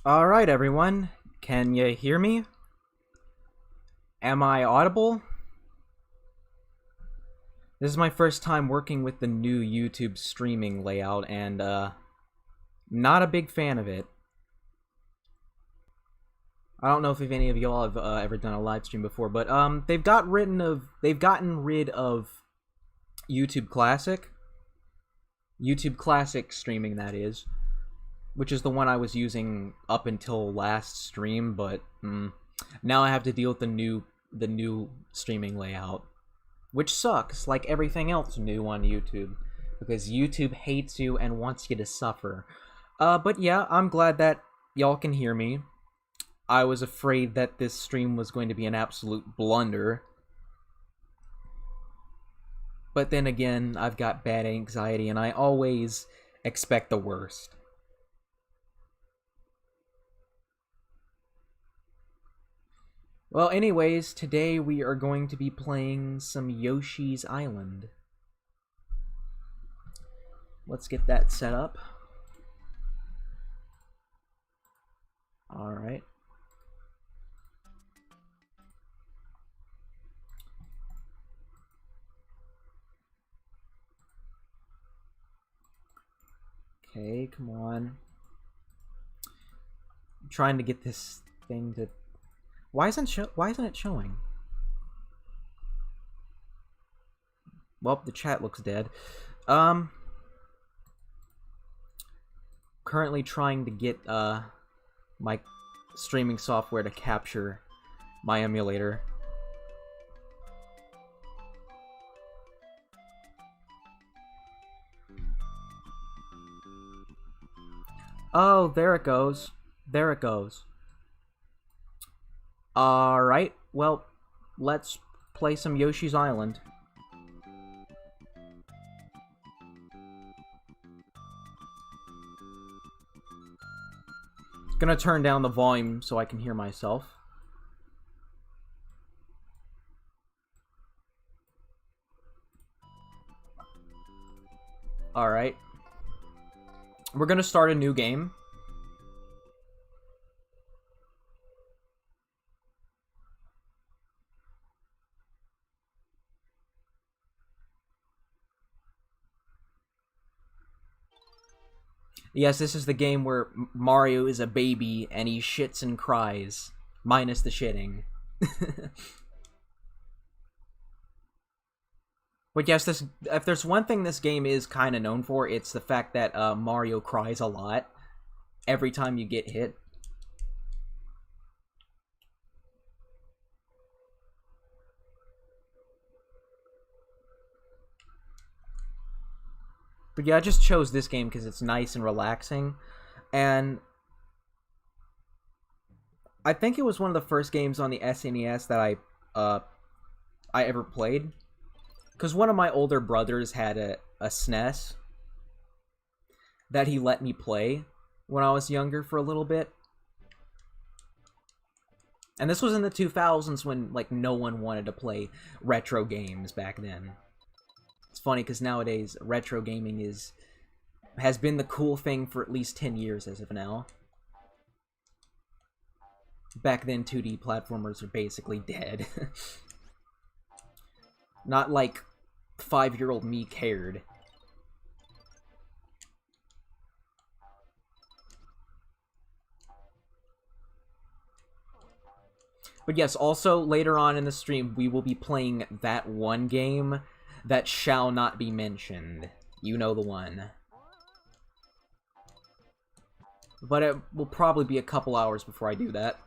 Alright, everyone. Can you hear me? Am I audible? This is my first time working with the new YouTube streaming layout, and, not a big fan of it. I don't know if any of y'all have ever done a live stream before, but, they've gotten rid of YouTube Classic. YouTube Classic streaming, that is. Which is the one I was using up until last stream, but now I have to deal with the new streaming layout, which sucks, like everything else new on YouTube, because YouTube hates you and wants you to suffer. But yeah, I'm glad that y'all can hear me. I was afraid that this stream was going to be an absolute blunder. But then again, I've got bad anxiety, and I always expect the worst. Well, anyways, today we are going to be playing some Yoshi's Island. Let's get that set up. Alright. Okay, come on. I'm trying to get this thing to... Why isn't it showing? Well, the chat looks dead. Currently trying to get my streaming software to capture my emulator. Oh, there it goes. There it goes. Alright, well, let's play some Yoshi's Island. Gonna turn down the volume so I can hear myself. Alright. We're gonna start a new game. Yes, this is the game where Mario is a baby and he shits and cries. Minus the shitting. But yes, if there's one thing this game is kind of known for, it's the fact that Mario cries a lot every time you get hit. But yeah, I just chose this game because it's nice and relaxing, and I think it was one of the first games on the SNES that I ever played, because one of my older brothers had a SNES that he let me play when I was younger for a little bit, and this was in the 2000s when like no one wanted to play retro games back then. It's funny because nowadays retro gaming has been the cool thing for at least 10 years as of now. Back then 2D platformers are basically dead. Not like 5-year-old me cared. But yes, also later on in the stream we will be playing that one game that shall not be mentioned. You know the one. But it will probably be a couple hours before I do that.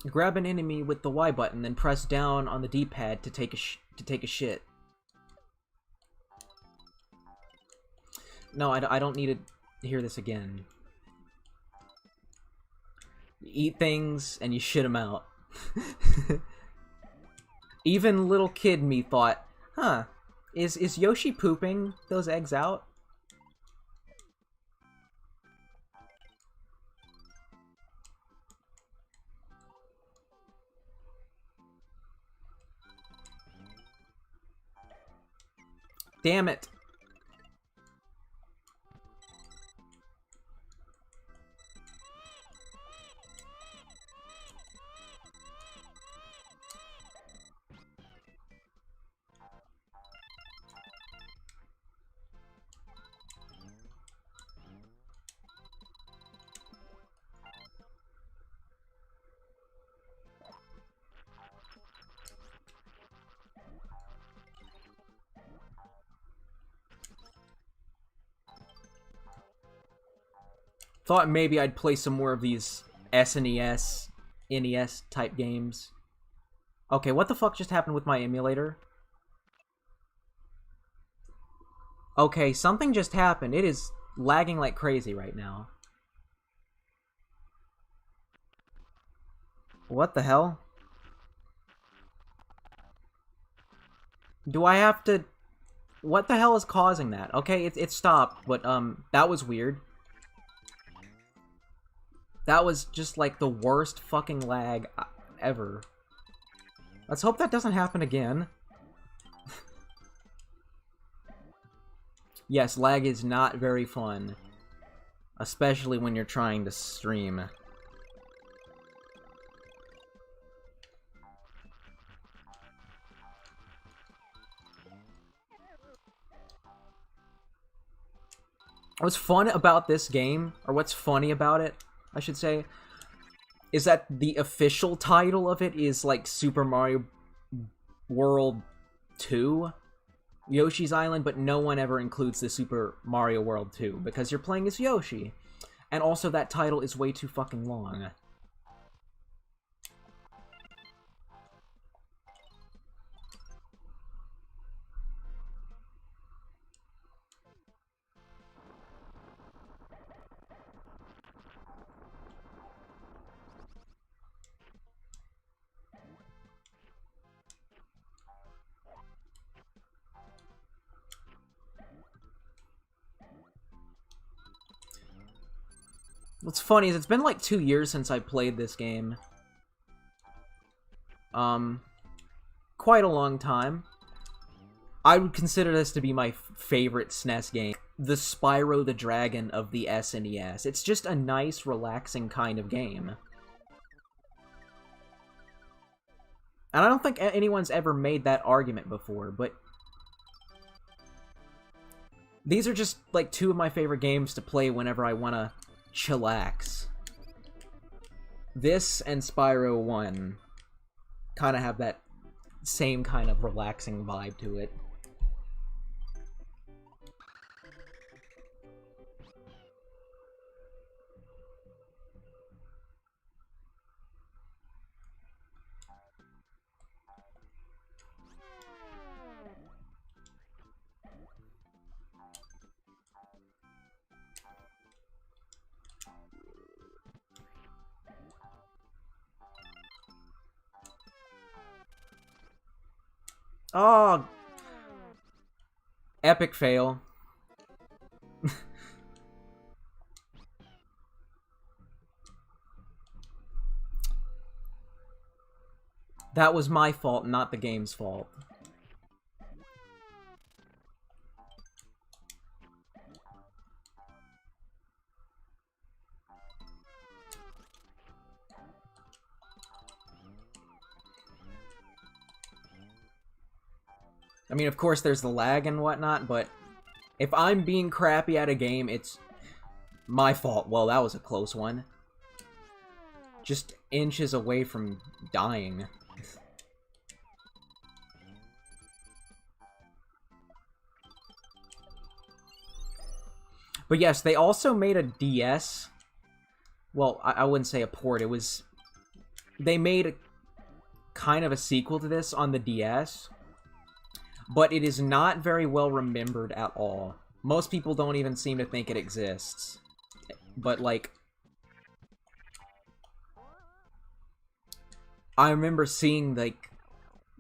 Grab an enemy with the Y button, then press down on the D-pad to take a shit. No, I don't need to hear this again. You eat things and you shit them out. Even little kid me thought Huh. Is Yoshi pooping those eggs out? Damn it. Thought maybe I'd play some more of these SNES, NES type games. Okay, what the fuck just happened with my emulator? Okay, something just happened. It is lagging like crazy right now. What the hell? Do I have to... What the hell is causing that? Okay, it stopped, but, that was weird. That was just, like, the worst fucking lag ever. Let's hope that doesn't happen again. Yes, lag is not very fun. Especially when you're trying to stream. What's fun about this game, or what's funny about it, I should say, is that the official title of it is, like, Super Mario World 2, Yoshi's Island, but no one ever includes the Super Mario World 2, because you're playing as Yoshi. And also, that title is way too fucking long. What's funny is it's been like 2 years since I played this game. Quite a long time. I would consider this to be my favorite SNES game. The Spyro the Dragon of the SNES. It's just a nice, relaxing kind of game. And I don't think anyone's ever made that argument before, but... These are just, like, 2 of my favorite games to play whenever I want to chillax. This and Spyro 1 kind of have that same kind of relaxing vibe to it. Oh, epic fail. That was my fault, not the game's fault. I mean, of course, there's the lag and whatnot, but if I'm being crappy at a game, it's my fault. Well, that was a close one. Just inches away from dying. But yes, they also made a DS. Well, I wouldn't say a port. It was... They made kind of a sequel to this on the DS. But it is not very well remembered at all. Most people don't even seem to think it exists. But, like... I remember seeing, like,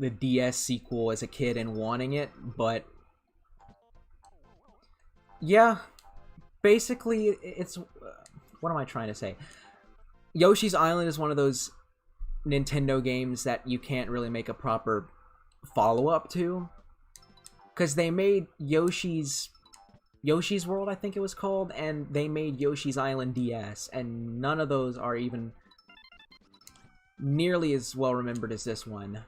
the DS sequel as a kid and wanting it, but yeah, basically it's what am I trying to say? Yoshi's Island is one of those Nintendo games that you can't really make a proper follow-up to, because they made Yoshi's World, I think it was called, and they made Yoshi's Island DS, and none of those are even nearly as well remembered as this one.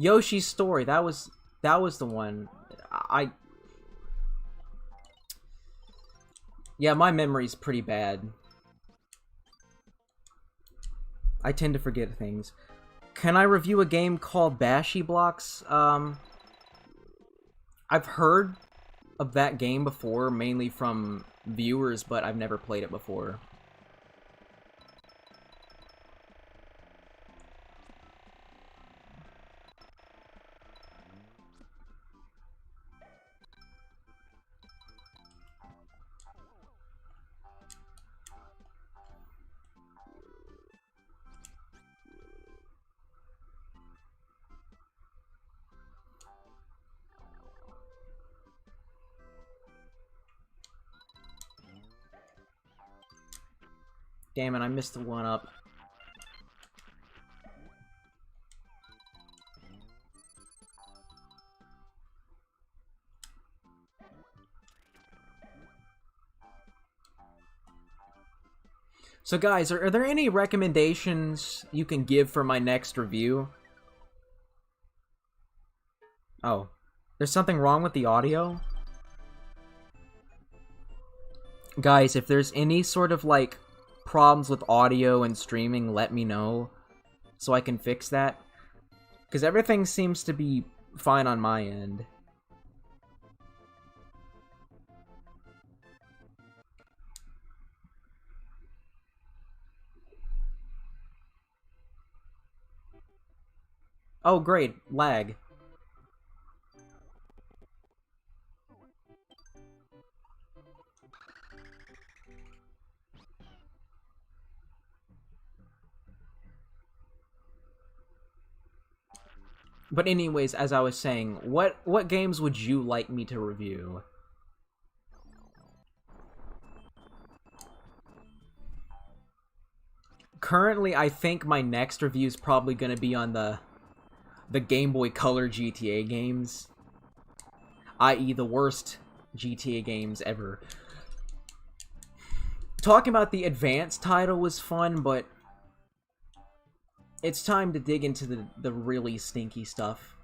Yoshi's Story, that was the one. Yeah, my memory's pretty bad. I tend to forget things. Can I review a game called Bashy Blocks? I've heard of that game before, mainly from viewers, but I've never played it before. Damn it, I missed the one up. So guys, are there any recommendations you can give for my next review? Oh, there's something wrong with the audio? Guys, if there's any sort of, like, problems with audio and streaming, let me know so I can fix that. Because everything seems to be fine on my end. Oh, great. Lag. But anyways, as I was saying, what games would you like me to review? Currently, I think my next review is probably going to be on the Game Boy Color GTA games, i.e. the worst GTA games ever. Talking about the advanced title was fun, but it's time to dig into the really stinky stuff.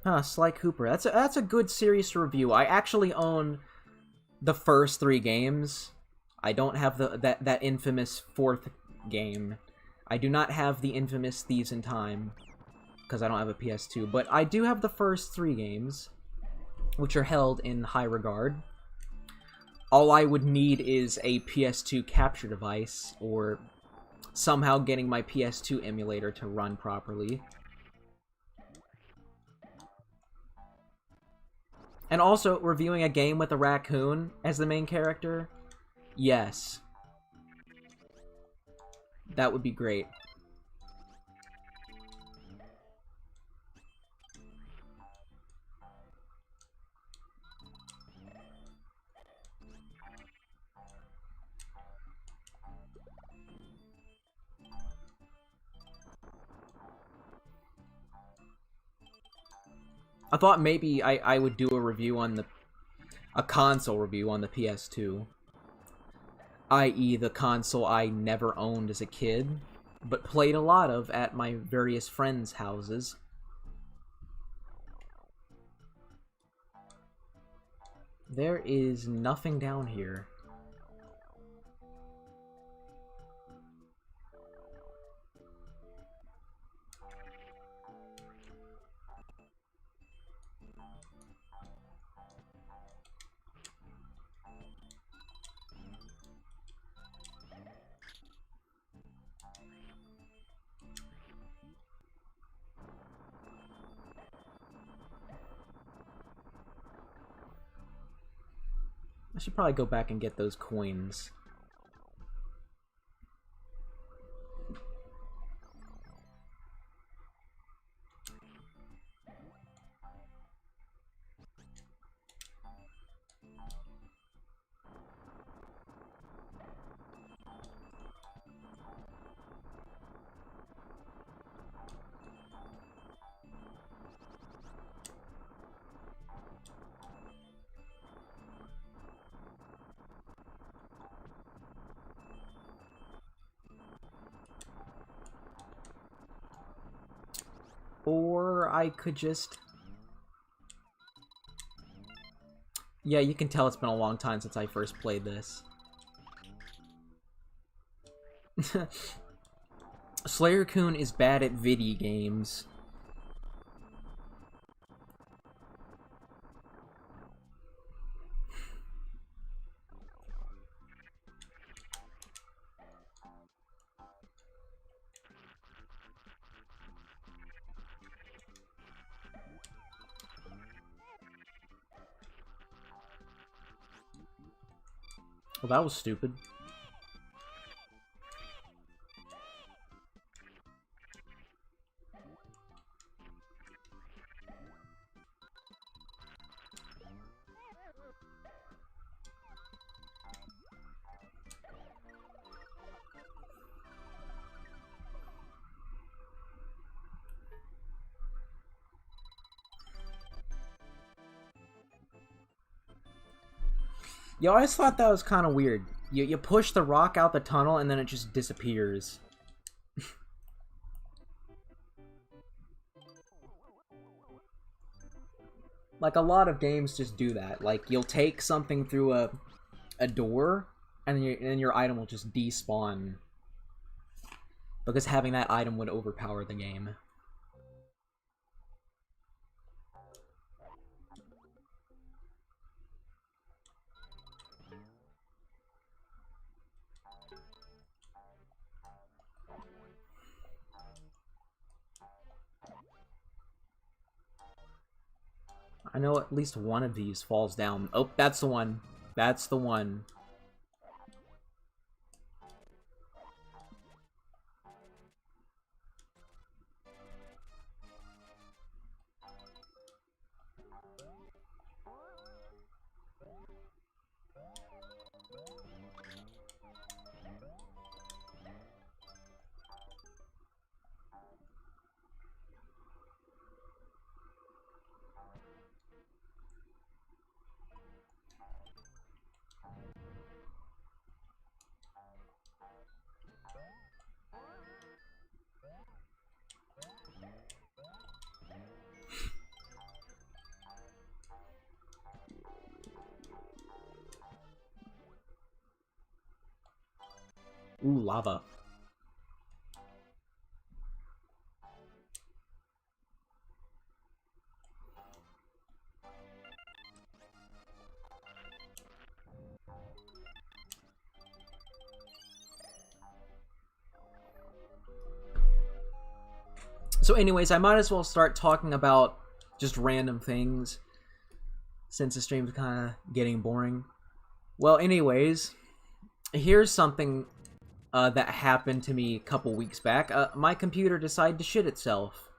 Huh, Sly Cooper. That's a good series to review. I actually own the first 3 games. I don't have that infamous 4th game. I do not have the infamous Thieves in Time, because I don't have a PS2, but I do have the first 3 games, which are held in high regard. All I would need is a PS2 capture device, or somehow getting my PS2 emulator to run properly. And also, reviewing a game with a raccoon as the main character? Yes. That would be great. I thought maybe I would do a review on a console review on the PS2. I.e. the console I never owned as a kid, but played a lot of at my various friends' houses. There is nothing down here. I should probably go back and get those coins. Or I could just... Yeah, you can tell it's been a long time since I first played this. SlayerCoon is bad at video games. Well, that was stupid. Yo, I always thought that was kind of weird. You push the rock out the tunnel and then it just disappears. Like, a lot of games just do that. Like, you'll take something through a door and then your item will just despawn. Because having that item would overpower the game. I know at least one of these falls down. Oh, that's the one. That's the one. Ooh, lava. So anyways, I might as well start talking about just random things, since the stream's kind of getting boring. Well, anyways, here's something that happened to me a couple weeks back. My computer decided to shit itself.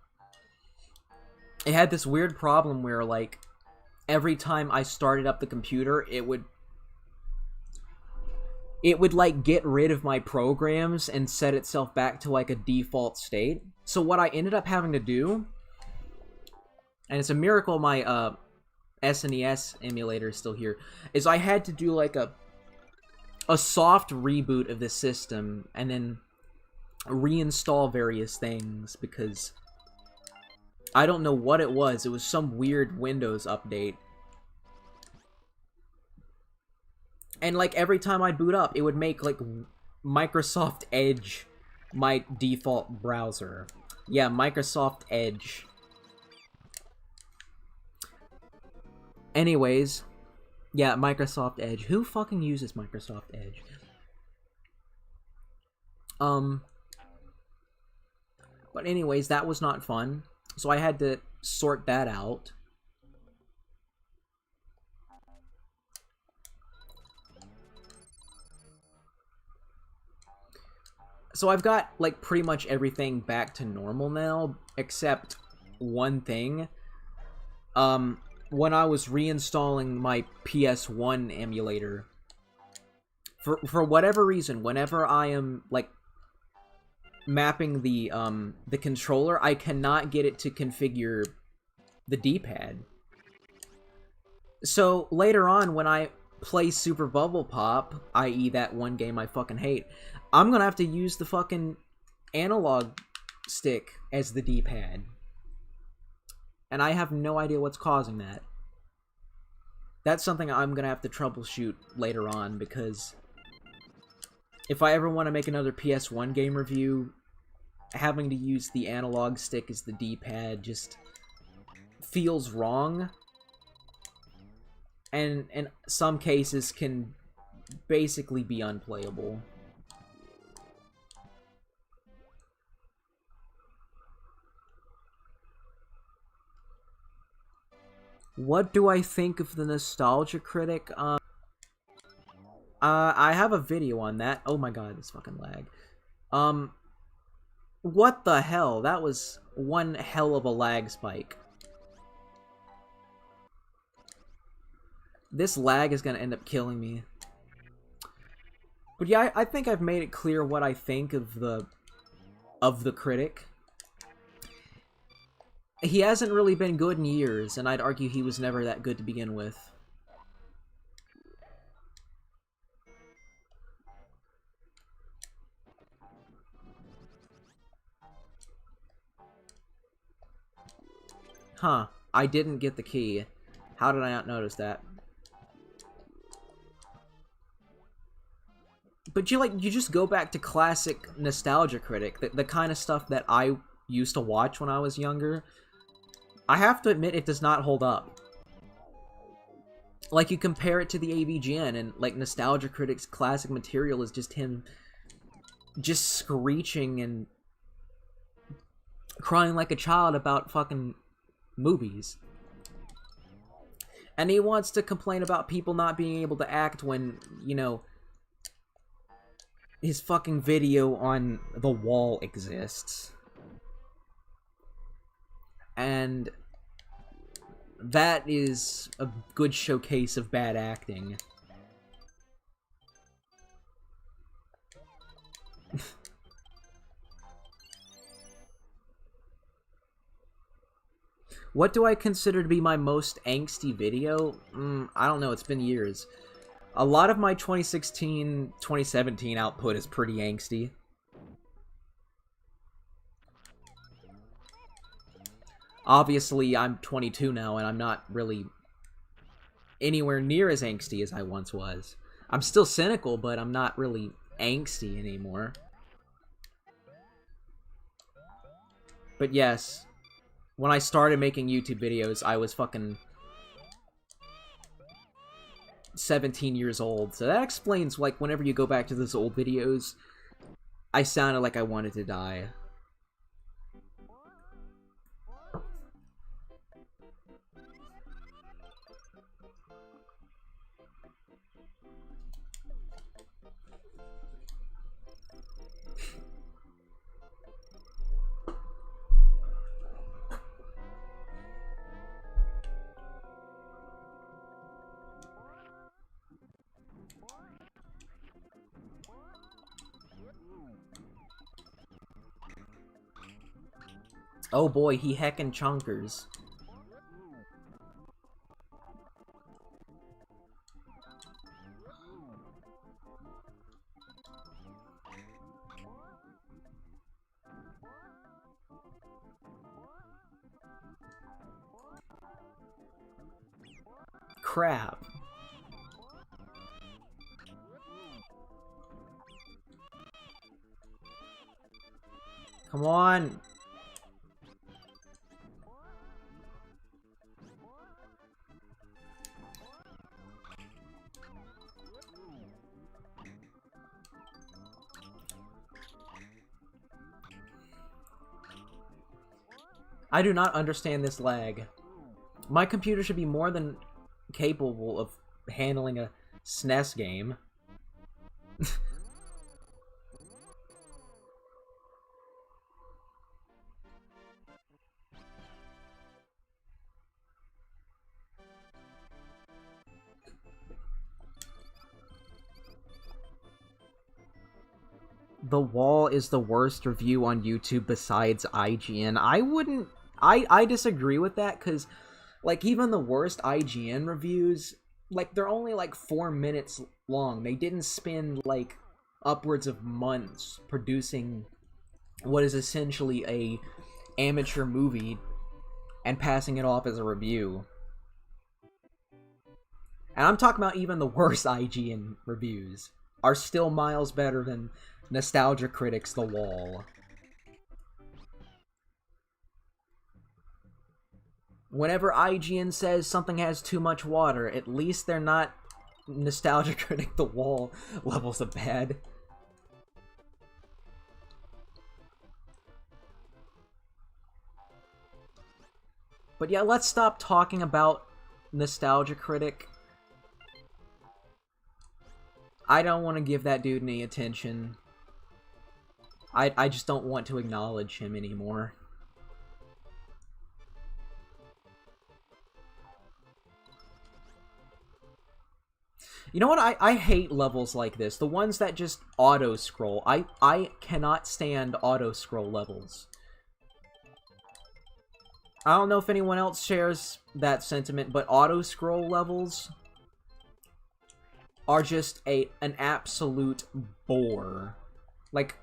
It had this weird problem where, like, every time I started up the computer, it would like get rid of my programs and set itself back to like a default state. So what I ended up having to do, and it's a miracle my SNES emulator is still here, is I had to do like a soft reboot of the system and then reinstall various things because I don't know what it was. It was some weird Windows update. And like every time I boot up, it would make like Microsoft Edge my default browser. Yeah, Microsoft Edge. Anyways, yeah, Microsoft Edge. Who fucking uses Microsoft Edge? But anyways, that was not fun. So I had to sort that out. So I've got, like, pretty much everything back to normal now, except one thing. When I was reinstalling my PS1 emulator, for whatever reason, whenever I am, like, mapping the controller, I cannot get it to configure the D-pad. So later on, when I play Super Bubble Pop, i.e. that one game I fucking hate, I'm gonna have to use the fucking analog stick as the D-pad. And I have no idea what's causing that. That's something I'm gonna have to troubleshoot later on, because if I ever want to make another PS1 game review, having to use the analog stick as the D-pad just feels wrong. And in some cases can basically be unplayable. What do I think of the Nostalgia Critic? I have a video on that. Oh my god, this fucking lag. What the hell? That was one hell of a lag spike. This lag is gonna end up killing me. But yeah, I think I've made it clear what I think of the critic. He hasn't really been good in years, and I'd argue he was never that good to begin with. Huh. I didn't get the key. How did I not notice that? But you just go back to classic Nostalgia Critic, the kind of stuff that I used to watch when I was younger. I have to admit, it does not hold up. Like, you compare it to the AVGN, and, like, Nostalgia Critic's classic material is just him just screeching and crying like a child about fucking movies. And he wants to complain about people not being able to act when, you know, his fucking video on The Wall exists. And that is a good showcase of bad acting. What do I consider to be my most angsty video? I don't know, it's been years. A lot of my 2016, 2017 output is pretty angsty. Obviously, I'm 22 now, and I'm not really anywhere near as angsty as I once was. I'm still cynical, but I'm not really angsty anymore. But yes, when I started making YouTube videos, I was fucking 17 years old. So that explains, like, whenever you go back to those old videos, I sounded like I wanted to die. Oh boy, he heckin' chunkers. crap. Come on. I do not understand this lag. My computer should be more than capable of handling a SNES game. The Wall is the worst review on YouTube besides IGN. I disagree with that, because, like, even the worst IGN reviews, like, they're only, like, 4 minutes long. They didn't spend, like, upwards of months producing what is essentially a amateur movie and passing it off as a review. And I'm talking about even the worst IGN reviews are still miles better than Nostalgia Critic's The Wall. Whenever IGN says something has too much water, at least they're not Nostalgia Critic The Wall levels of bad. But yeah, let's stop talking about Nostalgia Critic. I don't want to give that dude any attention. I just don't want to acknowledge him anymore. You know what? I hate levels like this. The ones that just auto-scroll. I cannot stand auto-scroll levels. I don't know if anyone else shares that sentiment, but auto-scroll levels are just an absolute bore. Like,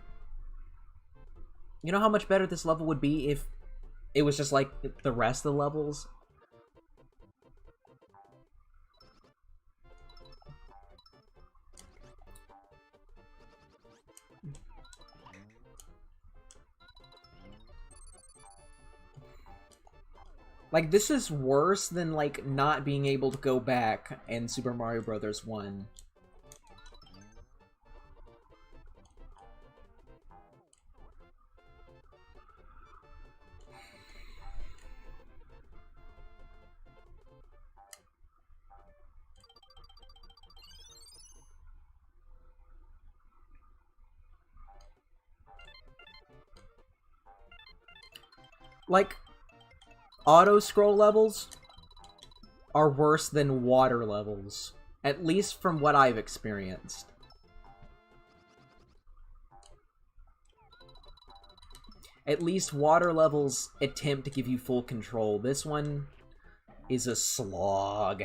you know how much better this level would be if it was just like the rest of the levels? Like, this is worse than, like, not being able to go back in Super Mario Bros. 1. Like, auto-scroll levels are worse than water levels. At least from what I've experienced. At least water levels attempt to give you full control. This one is a slog.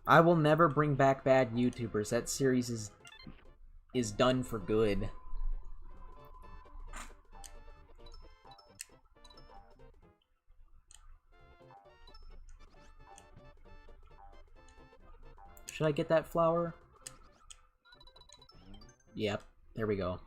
I will never bring back bad YouTubers. That series is done for good. Should I get that flower? Yep, there we go.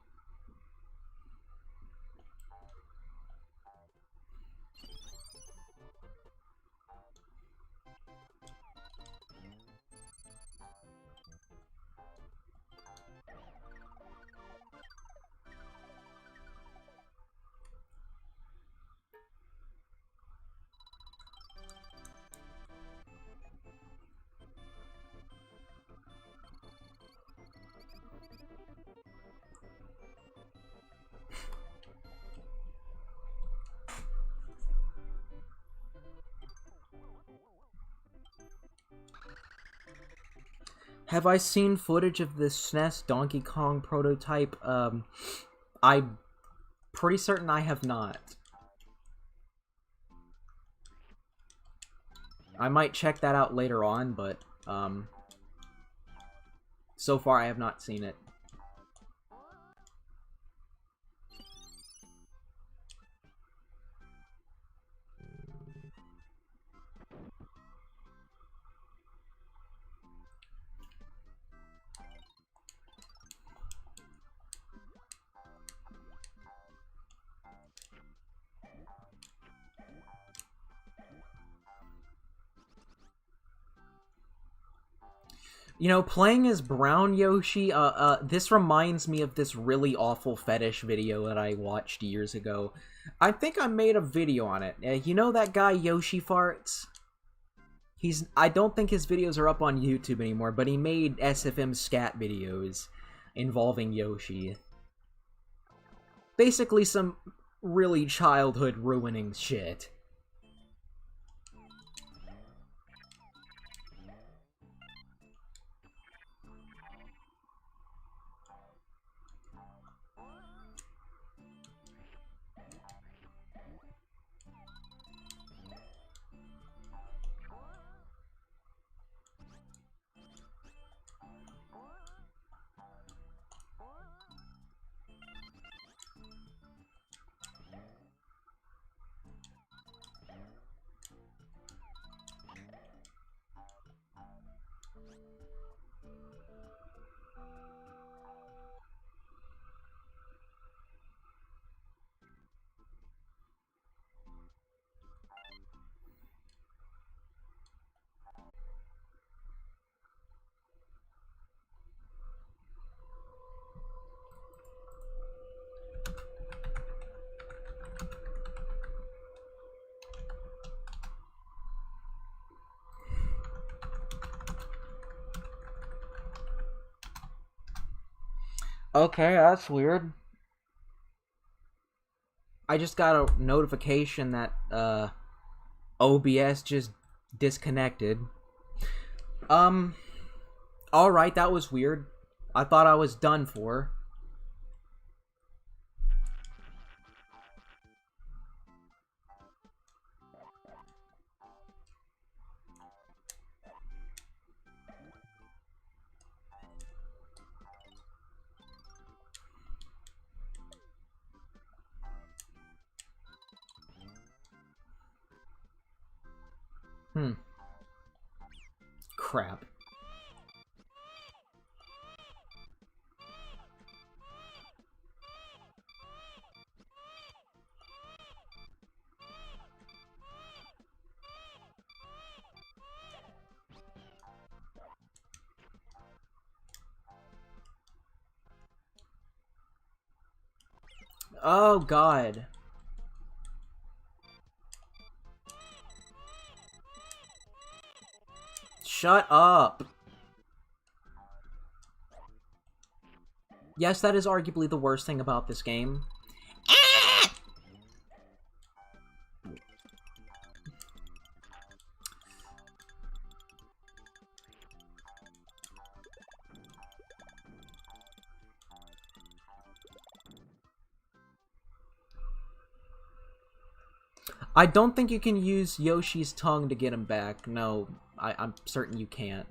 Have I seen footage of the SNES Donkey Kong prototype? I'm pretty certain I have not. I might check that out later on, but, so far I have not seen it. You know, playing as Brown Yoshi, this reminds me of this really awful fetish video that I watched years ago. I think I made a video on it. You know that guy Yoshi Farts? I don't think his videos are up on YouTube anymore, but he made SFM scat videos involving Yoshi. Basically some really childhood ruining shit. Okay, that's weird. I just got a notification that OBS just disconnected. Alright, that was weird. I thought I was done for. Crap. Oh, God. Shut up. Yes, that is arguably the worst thing about this game. I don't think you can use Yoshi's tongue to get him back. No, I'm certain you can't.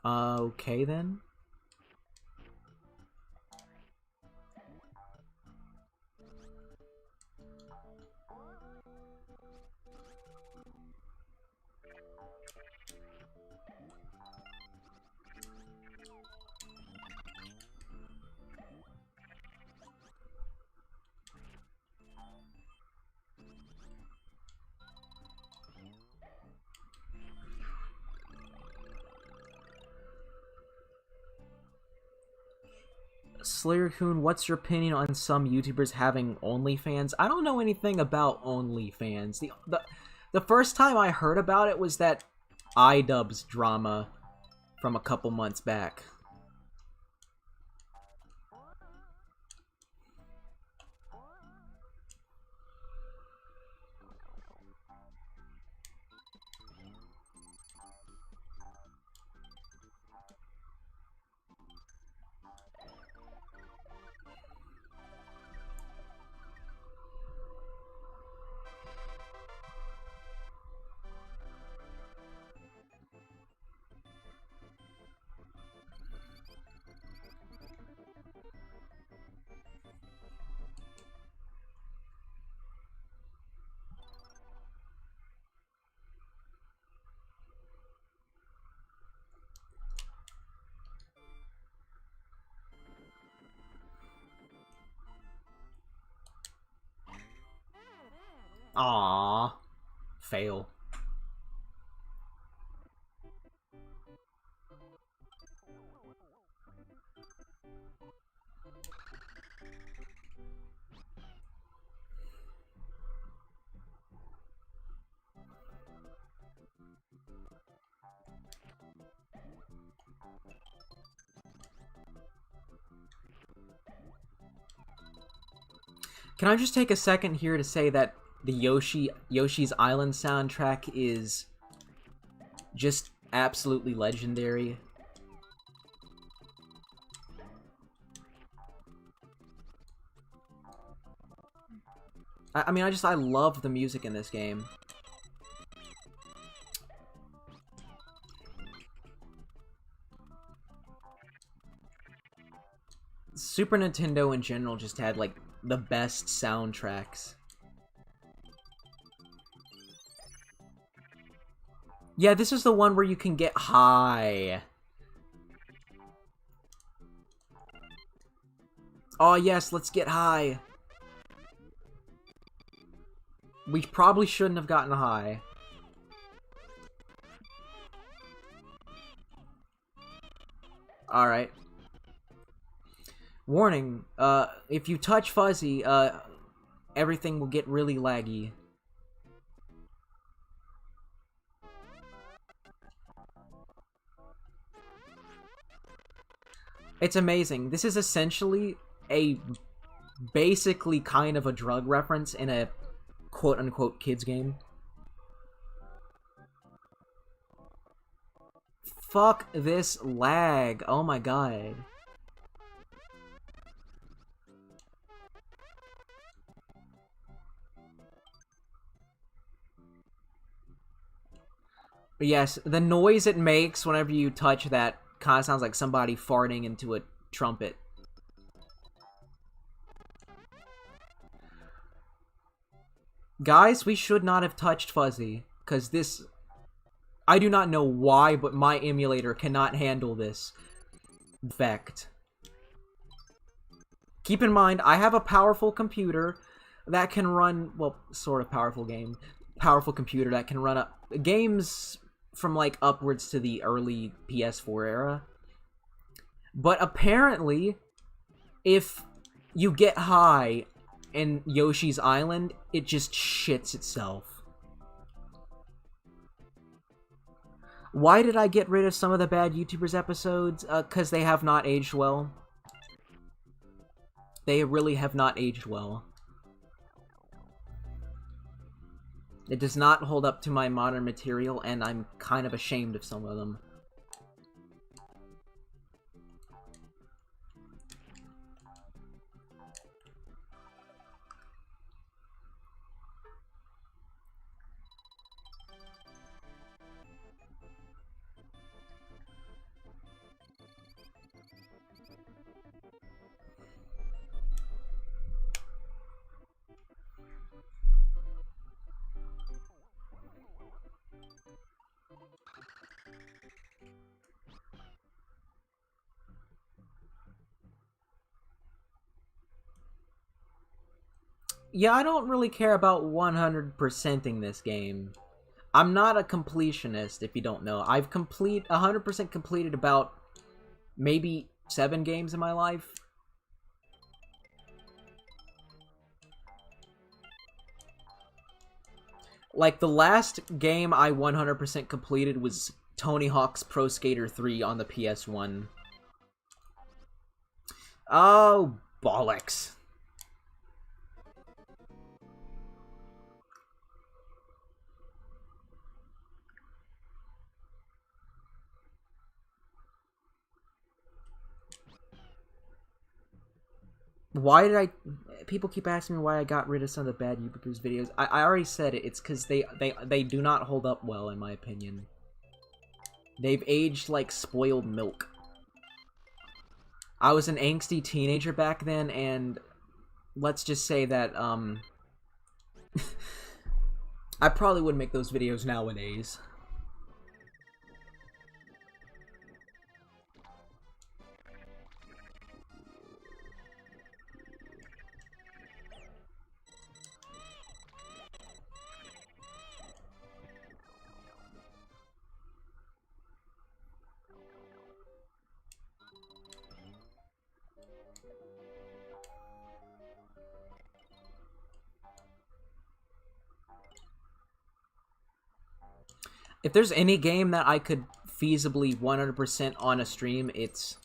Okay then. SlayerCoon, what's your opinion on some YouTubers having OnlyFans? I don't know anything about OnlyFans. The first time I heard about it was that iDubbbz drama from a couple months back. Aww. Fail. Can I just take a second here to say that the Yoshi's Island soundtrack is just absolutely legendary. I mean, I love the music in this game. Super Nintendo in general just had, like, the best soundtracks. Yeah, this is the one where you can get high. Oh yes, let's get high. We probably shouldn't have gotten high. Alright. Warning, if you touch Fuzzy, everything will get really laggy. It's amazing. This is essentially a basically kind of a drug reference in a quote-unquote kids game. Fuck this lag. Oh my god. But yes, the noise it makes whenever you touch that kind of sounds like somebody farting into a trumpet. Guys, we should not have touched Fuzzy, because this... I do not know why, but my emulator cannot handle this effect. Keep in mind, I have a powerful computer that can run... Well, sort of powerful computer that can run up games from, like, upwards to the early PS4 era. But apparently, if you get high in Yoshi's Island, it just shits itself. Why did I get rid of some of the bad YouTubers episodes? 'Cause they have not aged well. They really have not aged well. It does not hold up to my modern material, and I'm kind of ashamed of some of them. Yeah, I don't really care about 100%ing this game. I'm not a completionist, if you don't know. I've 100% completed about maybe 7 games in my life. Like, the last game I 100% completed was Tony Hawk's Pro Skater 3 on the PS1. Oh, bollocks. Why did I... People keep asking me why I got rid of some of the bad YouTubers videos. I already said it. It's because they do not hold up well, in my opinion. They've aged like spoiled milk. I was an angsty teenager back then, and let's just say that, I probably wouldn't make those videos nowadays. If there's any game that I could feasibly 100% on a stream, it's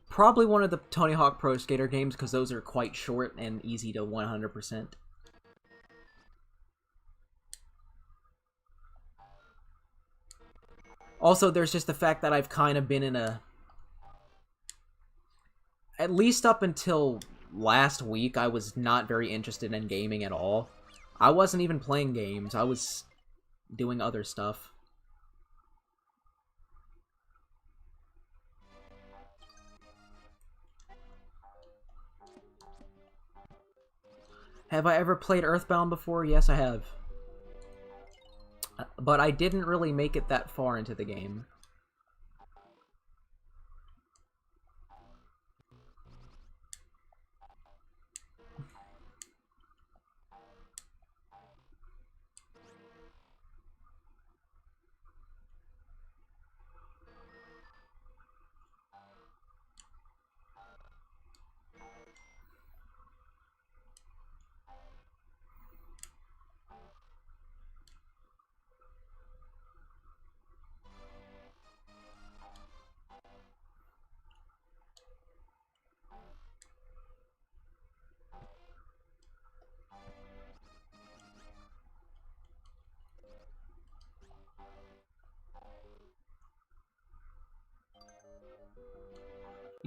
probably one of the Tony Hawk Pro Skater games, because those are quite short and easy to 100%. Also, there's just the fact that I've kind of been in a... At least up until last week, I was not very interested in gaming at all. I wasn't even playing games. I was doing other stuff. Have I ever played Earthbound before? Yes, I have. But I didn't really make it that far into the game.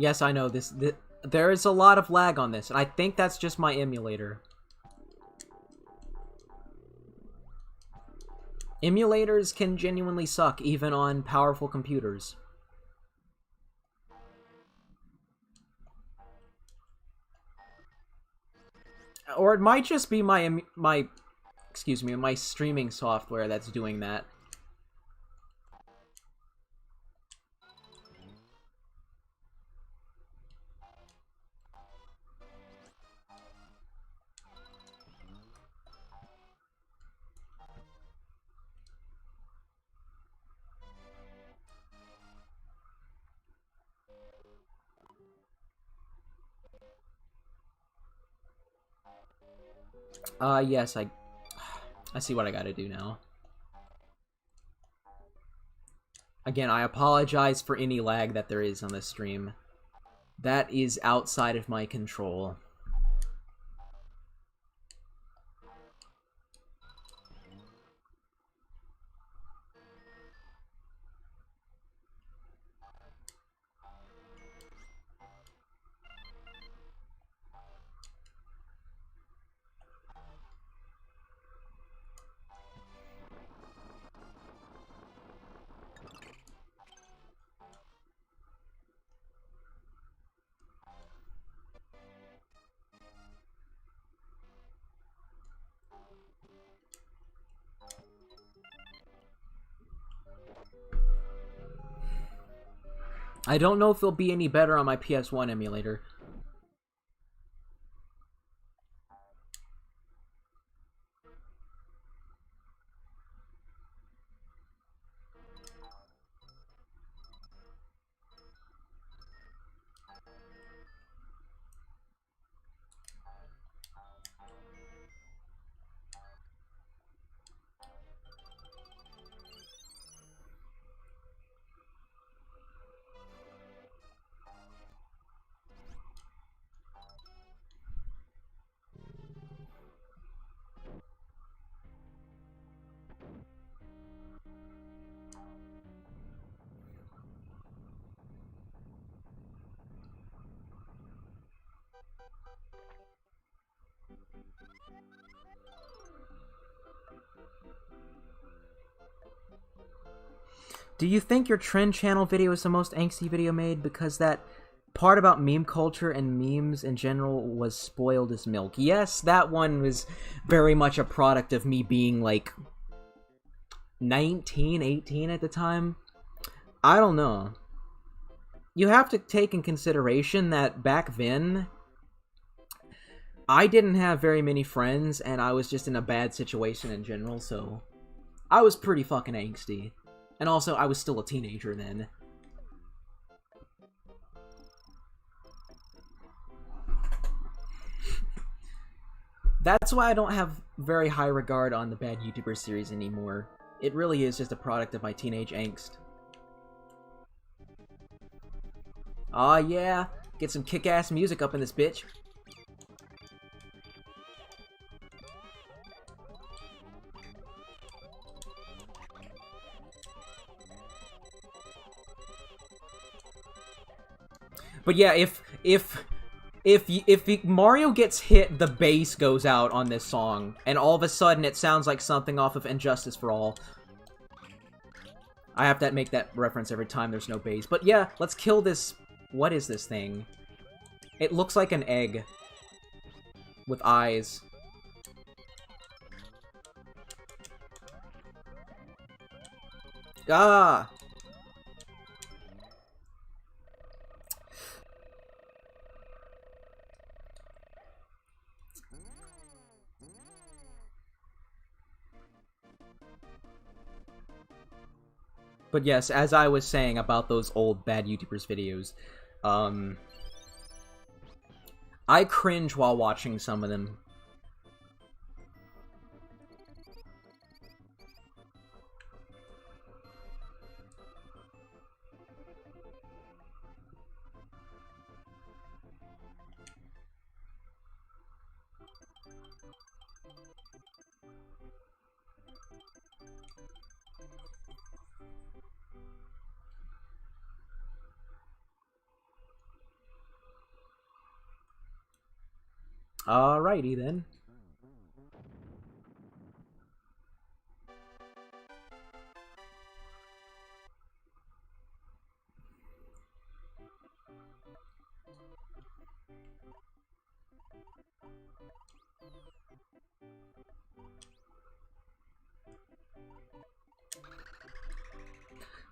Yes, I know this. There is a lot of lag on this, and I think that's just my emulator. Emulators can genuinely suck, even on powerful computers. Or it might just be my streaming software that's doing that. Yes, I see what I gotta do now. Again, I apologize for any lag that there is on this stream. That is outside of my control. I don't know if it'll be any better on my PS1 emulator. Do you think your Trend Channel video is the most angsty video made? Because that part about meme culture and memes in general was spoiled as milk. Yes, that one was very much a product of me being like 19, 18 at the time. I don't know. You have to take in consideration that back then, I didn't have very many friends, and I was just in a bad situation in general, so I was pretty fucking angsty. And also, I was still a teenager then. That's why I don't have very high regard on the bad YouTuber series anymore. It really is just a product of my teenage angst. Aw, yeah. Get some kick-ass music up in this bitch. But yeah, if Mario gets hit, the bass goes out on this song, and all of a sudden it sounds like something off of Injustice for All. I have to make that reference every time there's no bass. But yeah, let's kill this... What is this thing? It looks like an egg. With eyes. Ah! But yes, as I was saying about those old bad YouTubers videos, I cringe while watching some of them. Alrighty then.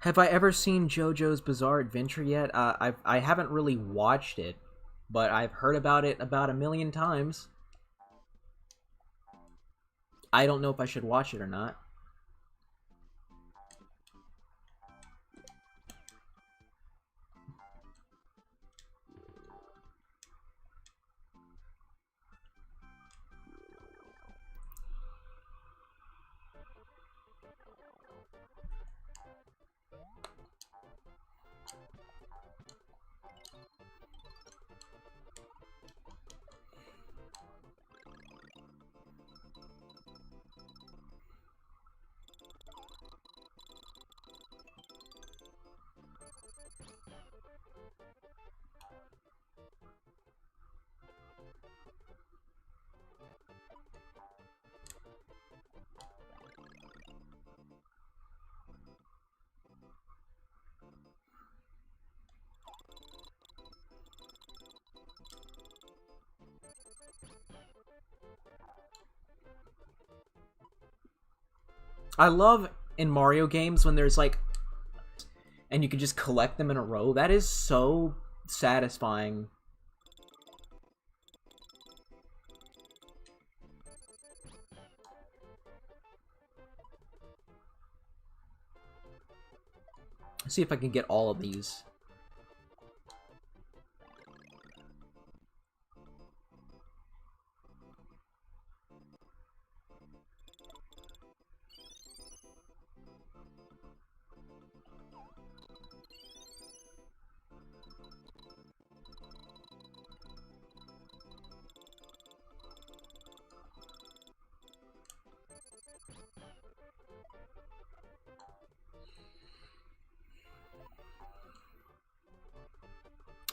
Have I ever seen JoJo's Bizarre Adventure yet? I haven't really watched it, but I've heard about it about 1,000,000 times. I don't know if I should watch it or not. I love in Mario games when there's like, and you can just collect them in a row. That is so satisfying. Let's see if I can get all of these.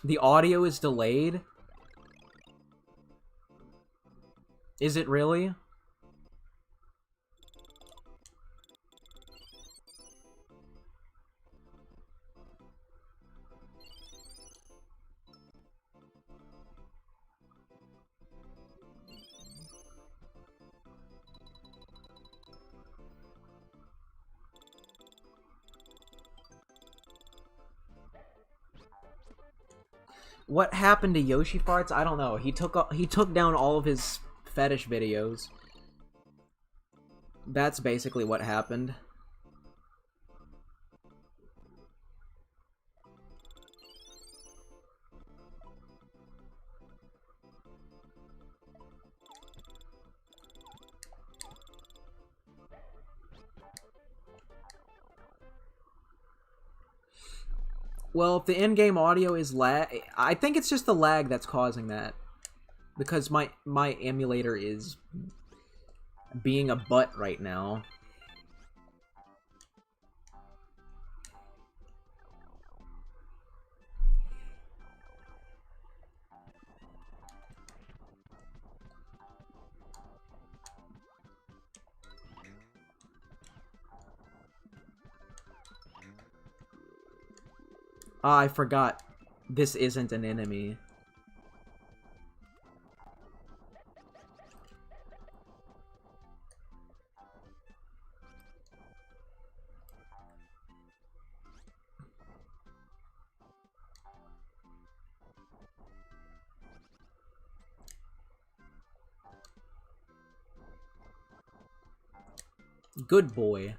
The audio is delayed? Is it really? What happened to Yoshi farts? I don't know. He took down all of his fetish videos. That's basically what happened. Well, if the in-game audio is lag, I think it's just the lag that's causing that. Because my emulator is being a butt right now. Ah, I forgot. This isn't an enemy. Good boy.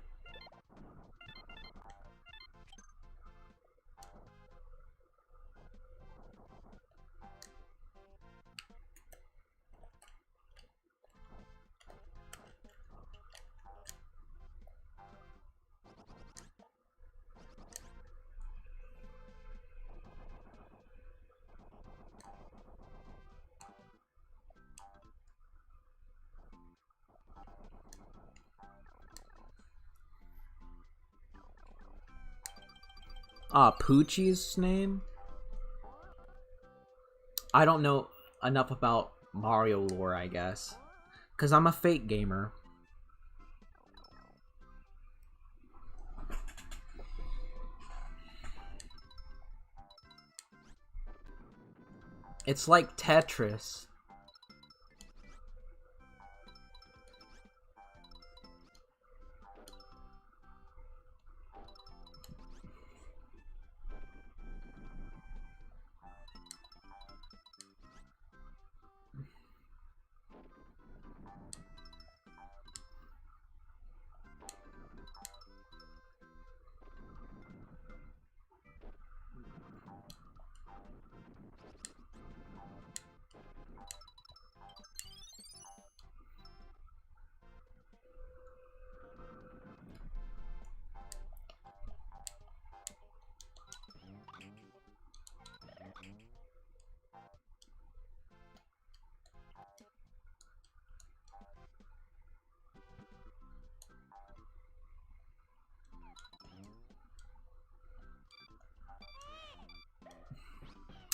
Ah, Poochie's name? I don't know enough about Mario lore, I guess. Because I'm a fake gamer. It's like Tetris.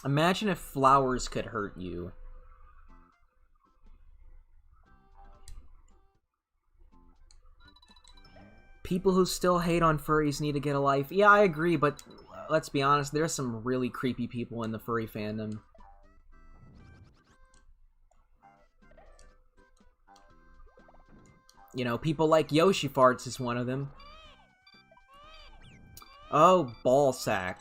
Imagine if flowers could hurt you. People who still hate on furries need to get a life. Yeah, I agree, but let's be honest, there's some really creepy people in the furry fandom. You know, people like Yoshi Farts is one of them. Oh, ballsack.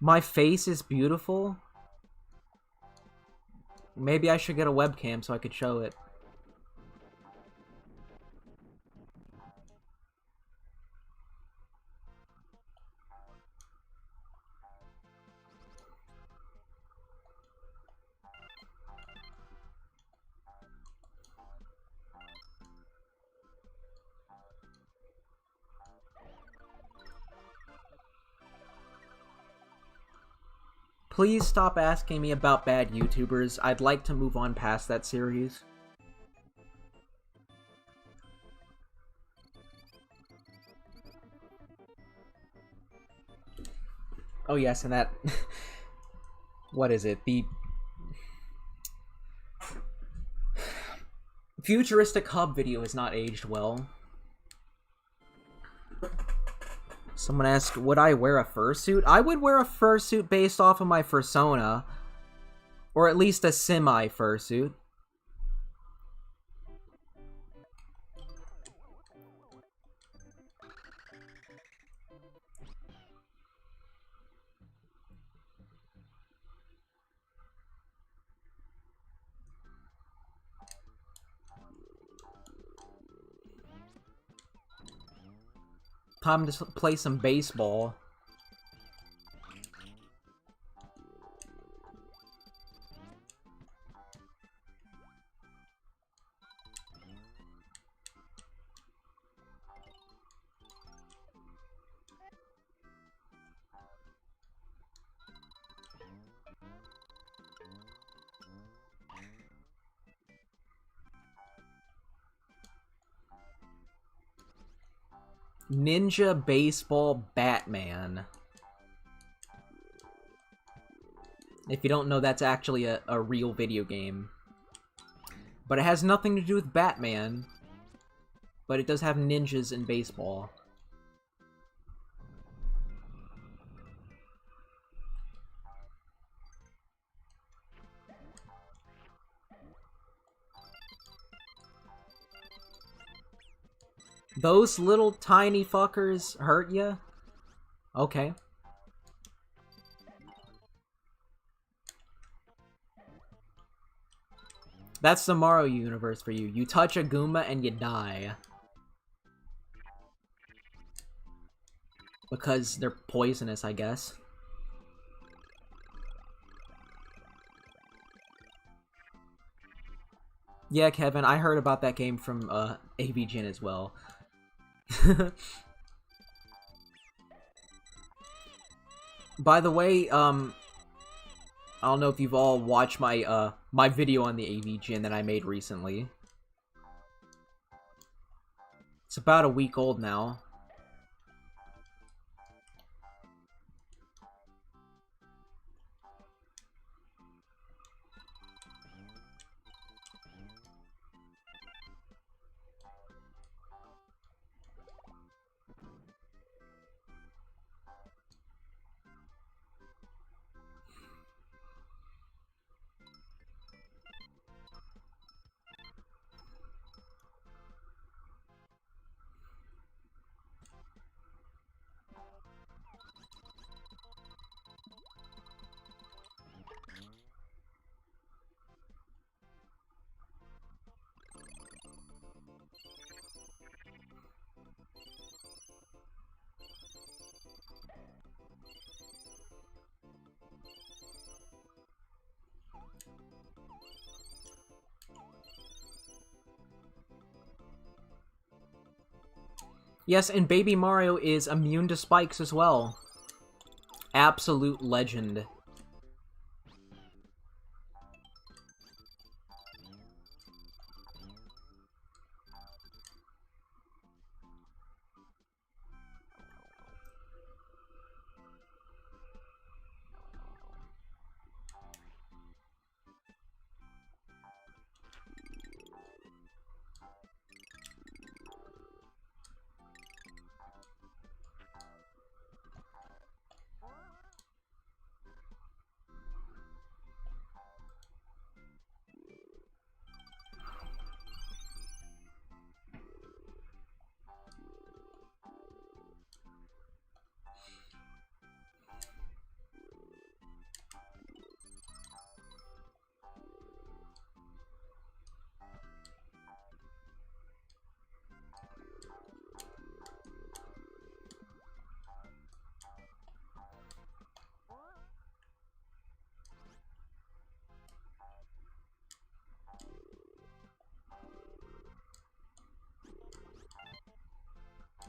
My face is beautiful? Maybe I should get a webcam so I could show it. Please stop asking me about bad YouTubers. I'd like to move on past that series. Oh yes, and that... what is it? The... Futuristic Hub video is not aged well. Someone asked, would I wear a fursuit? I would wear a fursuit based off of my persona. Or at least a semi-fursuit. Time to play some baseball. Ninja Baseball Batman. If you don't know, that's actually a real video game. But it has nothing to do with Batman. But it does have ninjas in baseball. Those little tiny fuckers hurt ya? Okay. That's the Mario universe for you. You touch a Goomba and you die. Because they're poisonous, I guess. Yeah, Kevin, I heard about that game from AVGN as well. By the way, I don't know if you've all watched my my video on the AVGN that I made recently. It's about a week old now. Yes, and Baby Mario is immune to spikes as well. Absolute legend.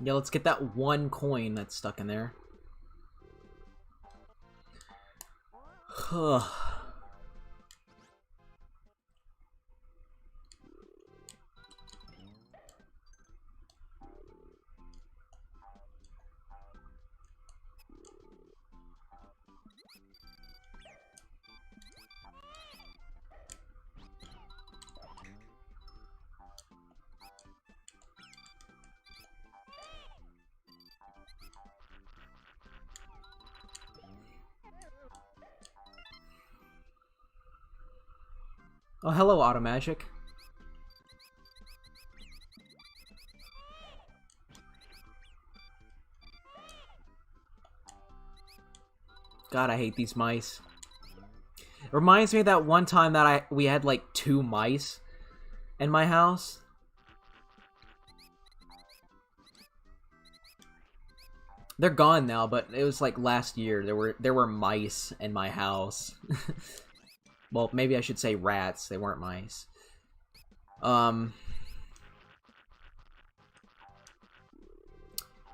Yeah, let's get that one coin that's stuck in there. Oh, hello, Automagic. God, I hate these mice. It reminds me of that one time that we had like 2 mice in my house. They're gone now, but it was like last year. There were mice in my house. Well, maybe I should say rats. They weren't mice. I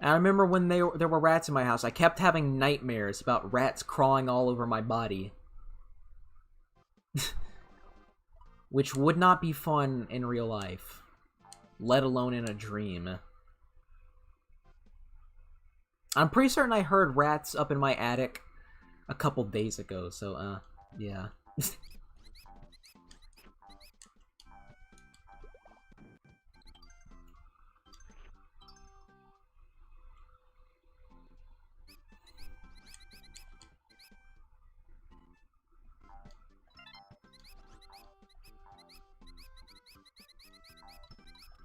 remember when there were rats in my house. I kept having nightmares about rats crawling all over my body. Which would not be fun in real life. Let alone in a dream. I'm pretty certain I heard rats up in my attic a couple days ago, so, yeah.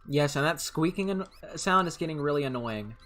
Yes, and that squeaking sound is getting really annoying.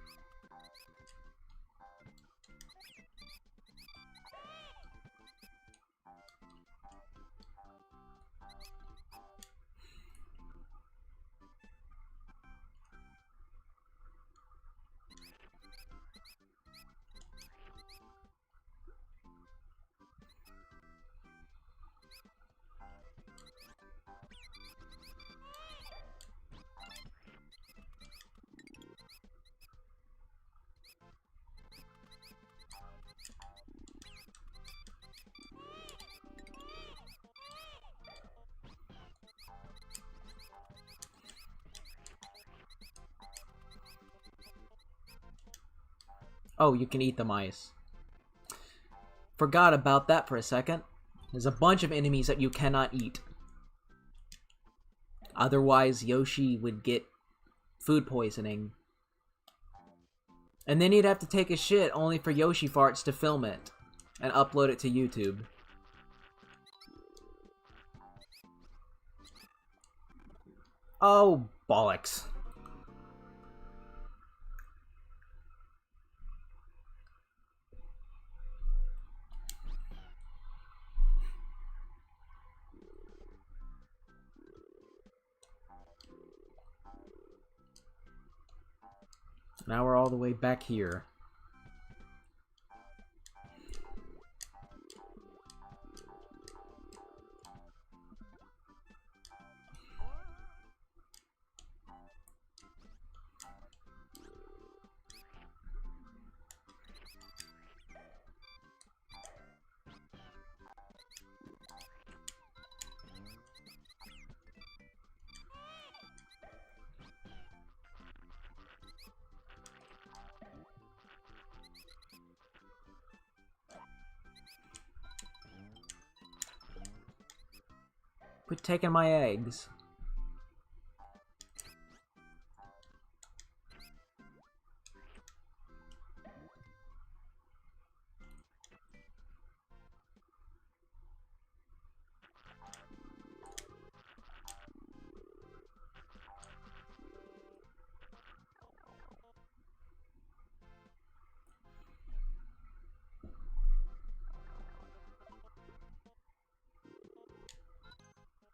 Oh, you can eat the mice. Forgot about that for a second. There's a bunch of enemies that you cannot eat. Otherwise, Yoshi would get food poisoning. And then he'd have to take a shit only for Yoshi farts to film it and upload it to YouTube. Oh, bollocks. Now we're all the way back here. Quit taking my eggs.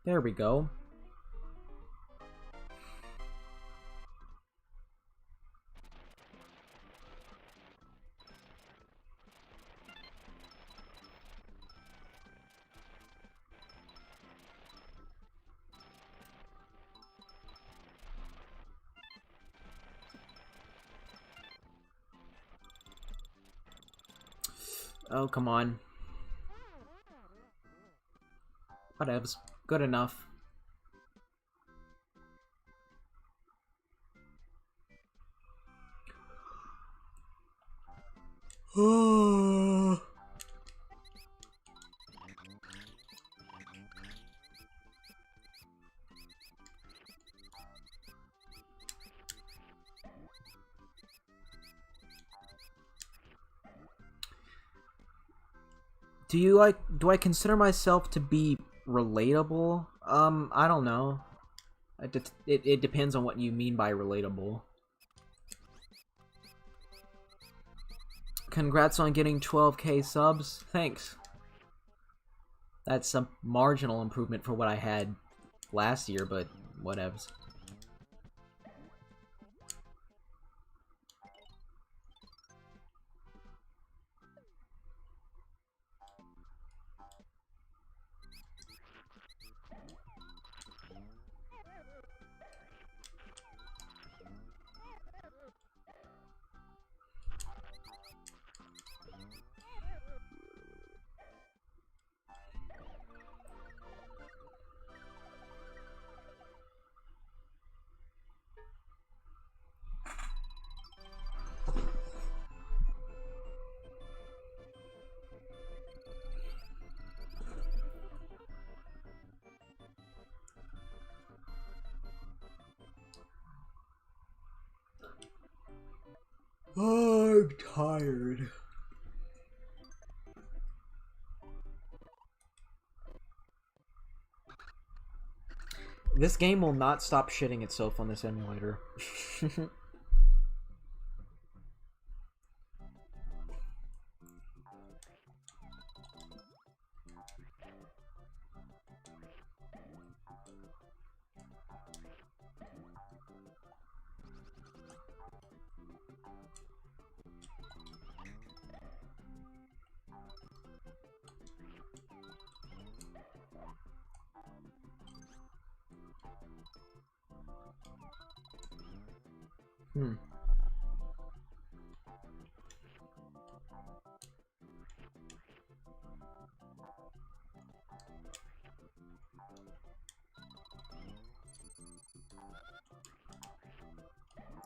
There we go. Oh, come on. Whatevs. Good enough. Do I consider myself to be relatable? I don't know. It depends on what you mean by relatable. Congrats on getting 12k subs. Thanks. That's a marginal improvement for what I had last year, but whatevs. I'm tired. This game will not stop shitting itself on this emulator.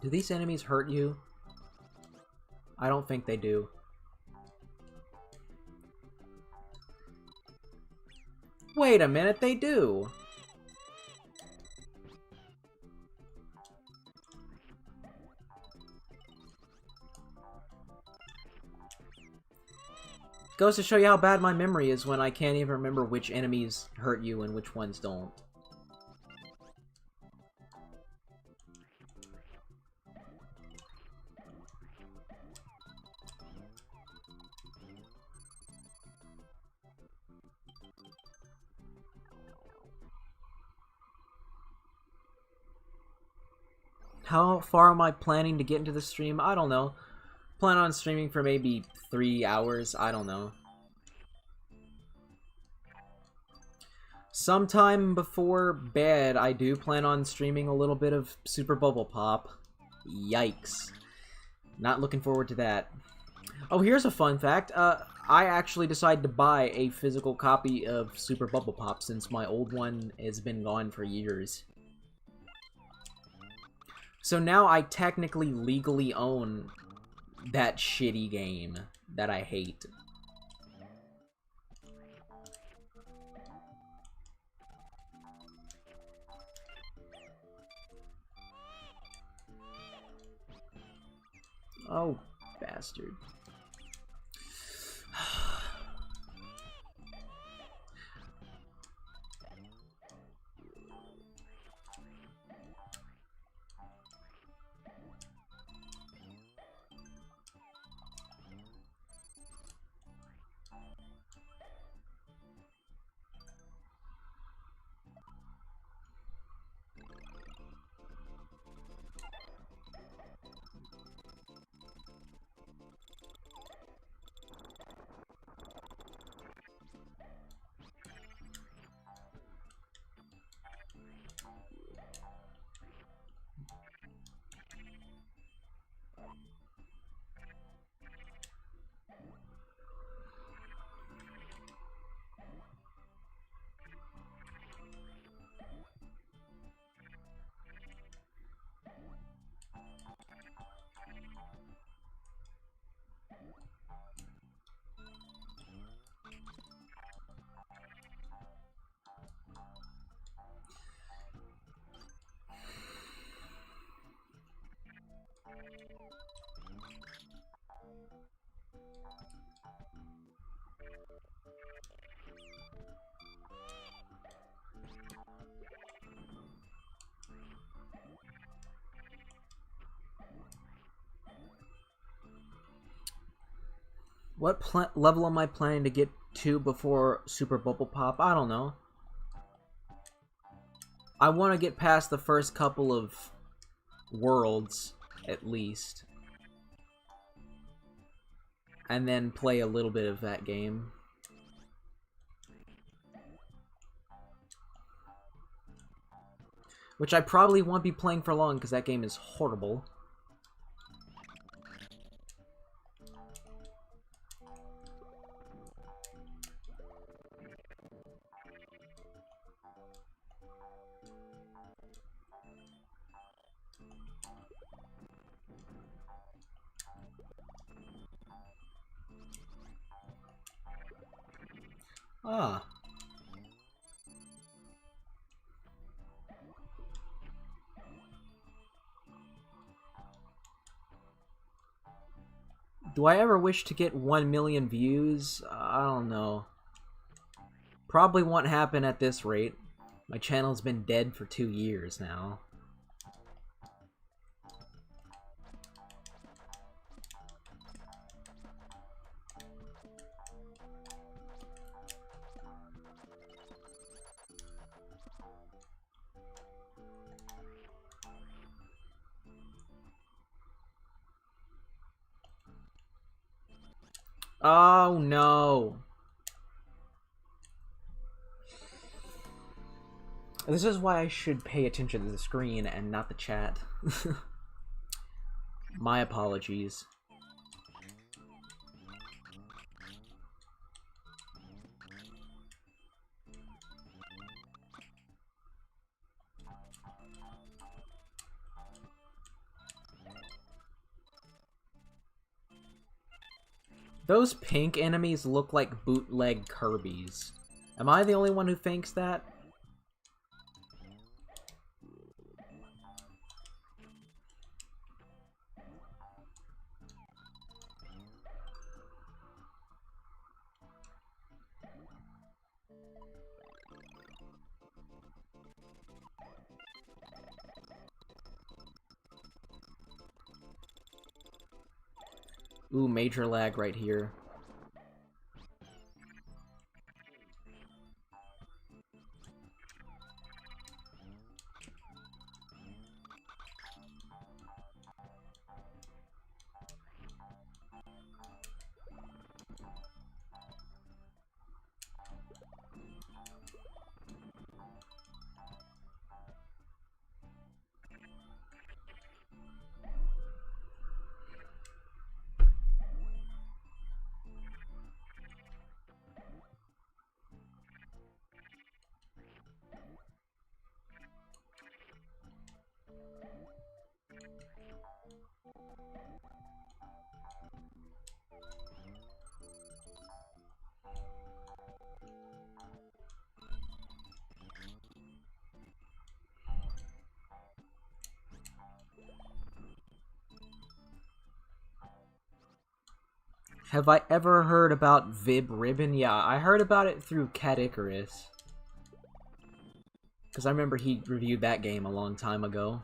Do these enemies hurt you? I don't think they do. Wait a minute, they do! Goes to show you how bad my memory is when I can't even remember which enemies hurt you and which ones don't. How far am I planning to get into the stream? I don't know. Plan on streaming for maybe 3 hours. I don't know. Sometime before bed, I do plan on streaming a little bit of Super Bubble Pop. Yikes. Not looking forward to that. Oh, here's a fun fact. I actually decided to buy a physical copy of Super Bubble Pop since my old one has been gone for years. So now I technically legally own that shitty game that I hate. Oh, bastard. What level am I planning to get to before Super Bubble Pop? I don't know. I want to get past the first couple of worlds, at least. And then play a little bit of that game. Which I probably won't be playing for long, because that game is horrible. Ah. Do I ever wish to get 1 million views? I don't know. Probably won't happen at this rate. My channel's been dead for 2 years now. Oh no! This is why I should pay attention to the screen and not the chat. My apologies. Those pink enemies look like bootleg Kirby's. Am I the only one who thinks that? Ooh, major lag right here. Have I ever heard about Vib Ribbon? Yeah, I heard about it through Cat Icarus. Because I remember he reviewed that game a long time ago.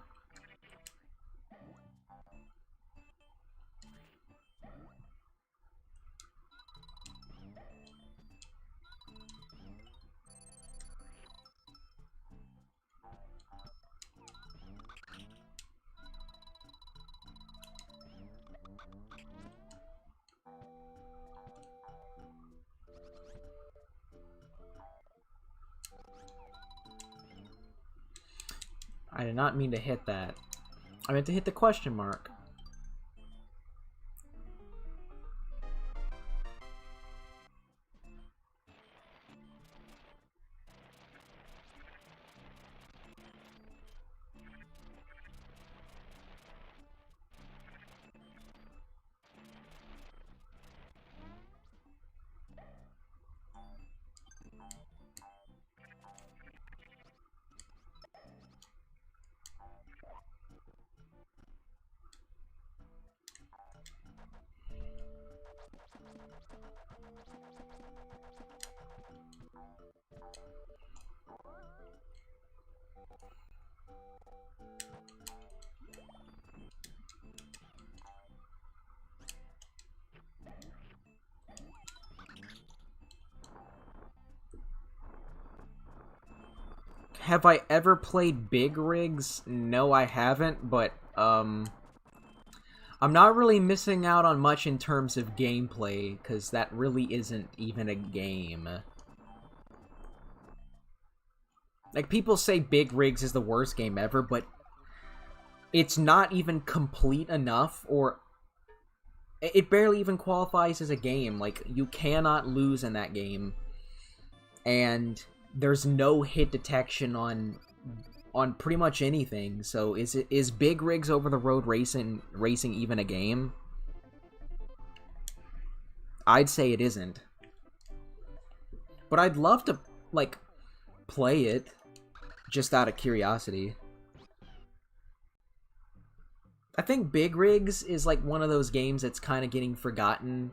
I did not mean to hit that. I meant to hit the question mark. Have I ever played Big Rigs? No, I haven't, but, I'm not really missing out on much in terms of gameplay, because that really isn't even a game. Like, people say Big Rigs is the worst game ever, but it's not even complete enough, or it barely even qualifies as a game. Like, you cannot lose in that game, and there's no hit detection on pretty much anything. So is Big Rigs Over the Road racing even a game? I'd say it isn't. But I'd love to, like, play it just out of curiosity. I think Big Rigs is like one of those games that's kind of getting forgotten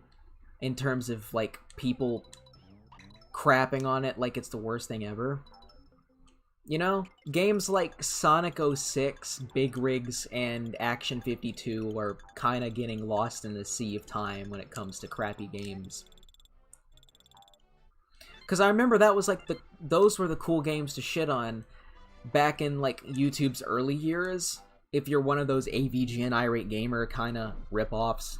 in terms of like people crapping on it like it's the worst thing ever. You know, games like Sonic 06, Big Rigs, and Action 52 are kind of getting lost in the sea of time when it comes to crappy games. Because I remember that was like those were the cool games to shit on back in like YouTube's early years. If you're one of those AVGN Irate Gamer kind of rip-offs.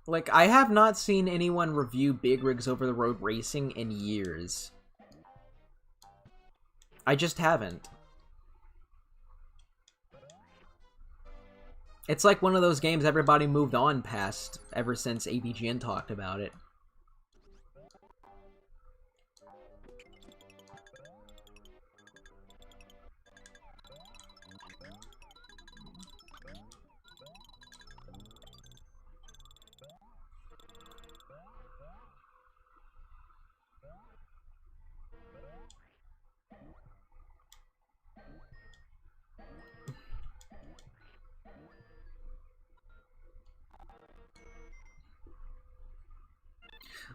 Like, I have not seen anyone review Big Rigs Over the Road Racing in years. I just haven't. It's like one of those games everybody moved on past ever since ABGN talked about it.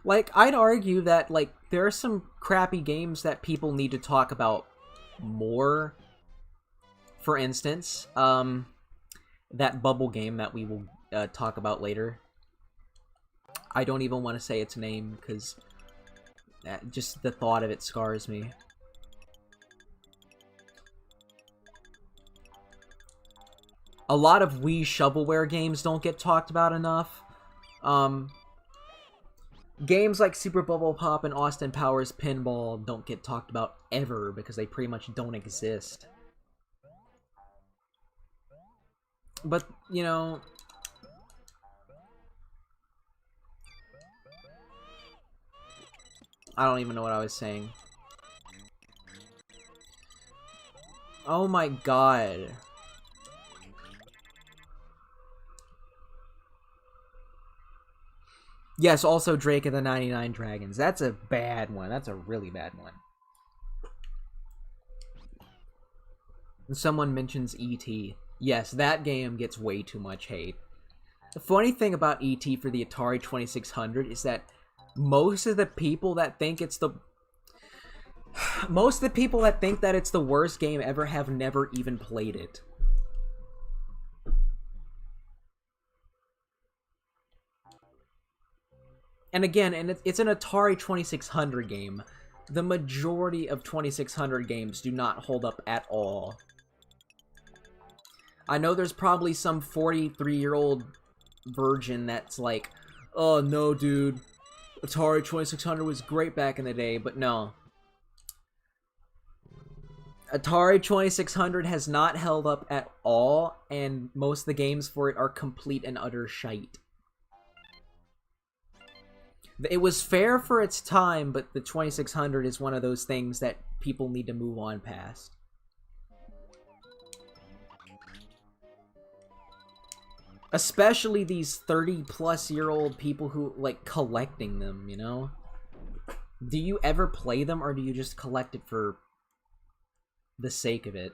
Like, I'd argue that, like, there are some crappy games that people need to talk about more. For instance, that bubble game that we will talk about later. I don't even want to say its name, because just the thought of it scars me. A lot of Wii shovelware games don't get talked about enough. Games like Super Bubble Pop and Austin Powers Pinball don't get talked about ever because they pretty much don't exist. But, you know... I don't even know what I was saying. Oh my god. Yes, also Drake and the 99 Dragons. That's a bad one. That's a really bad one. And someone mentions E.T. Yes, that game gets way too much hate. The funny thing about E.T. for the Atari 2600 is that most of the people that think it's the... Most of the people that think that it's the worst game ever have never even played it. And again, it's an Atari 2600 game. The majority of 2600 games do not hold up at all. I know there's probably some 43-year-old virgin that's like, oh no dude, Atari 2600 was great back in the day, but no. Atari 2600 has not held up at all, and most of the games for it are complete and utter shite. It was fair for its time, but the 2600 is one of those things that people need to move on past. Especially these 30-plus-year-old people who like collecting them, you know? Do you ever play them, or do you just collect it for the sake of it?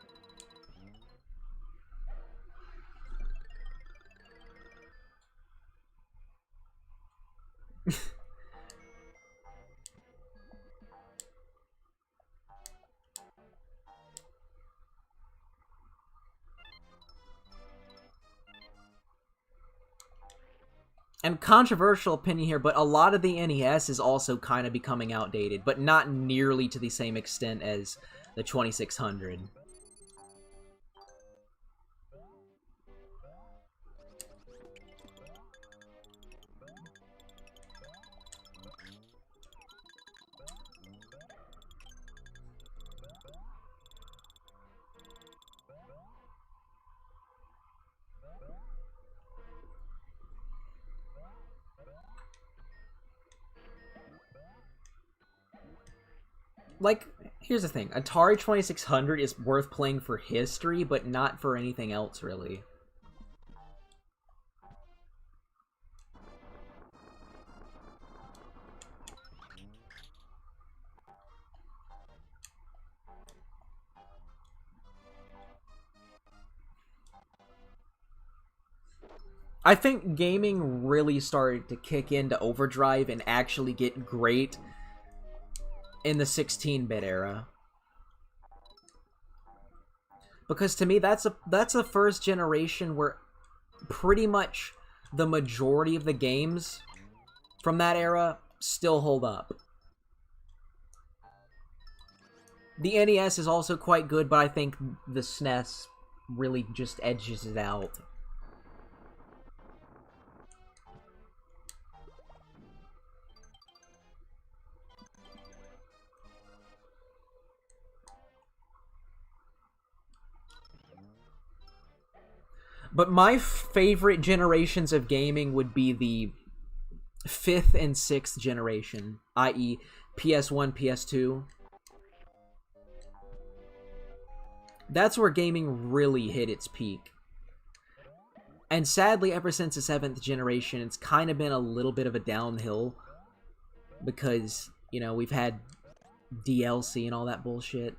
And controversial opinion here, but a lot of the NES is also kind of becoming outdated, but not nearly to the same extent as the 2600. like, here's the thing. Atari 2600 is worth playing for history, but not for anything else, really. I think gaming really started to kick into overdrive and actually get great in the 16-bit era. Because to me, that's a first generation where pretty much the majority of the games from that era still hold up. The NES is also quite good, but I think the SNES really just edges it out. But my favorite generations of gaming would be the 5th and 6th generation, i.e. PS1, PS2. That's where gaming really hit its peak. And sadly, ever since the 7th generation, it's kind of been a little bit of a downhill. Because, you know, we've had DLC and all that bullshit.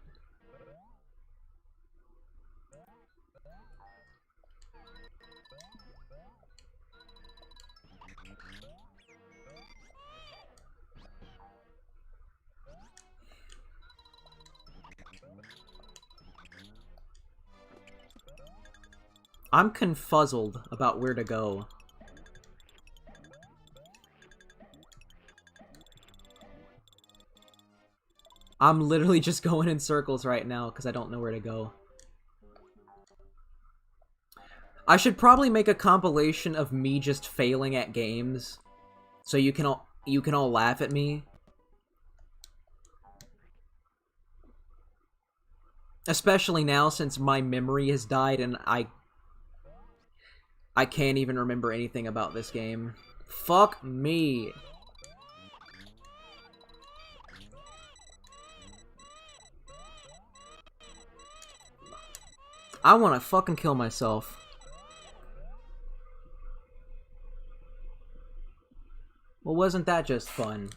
I'm confuzzled about where to go. I'm literally just going in circles right now because I don't know where to go. I should probably make a compilation of me just failing at games, so you can all laugh at me. Especially now since my memory has died and I can't even remember anything about this game. Fuck me. I want to fucking kill myself. Well, wasn't that just fun?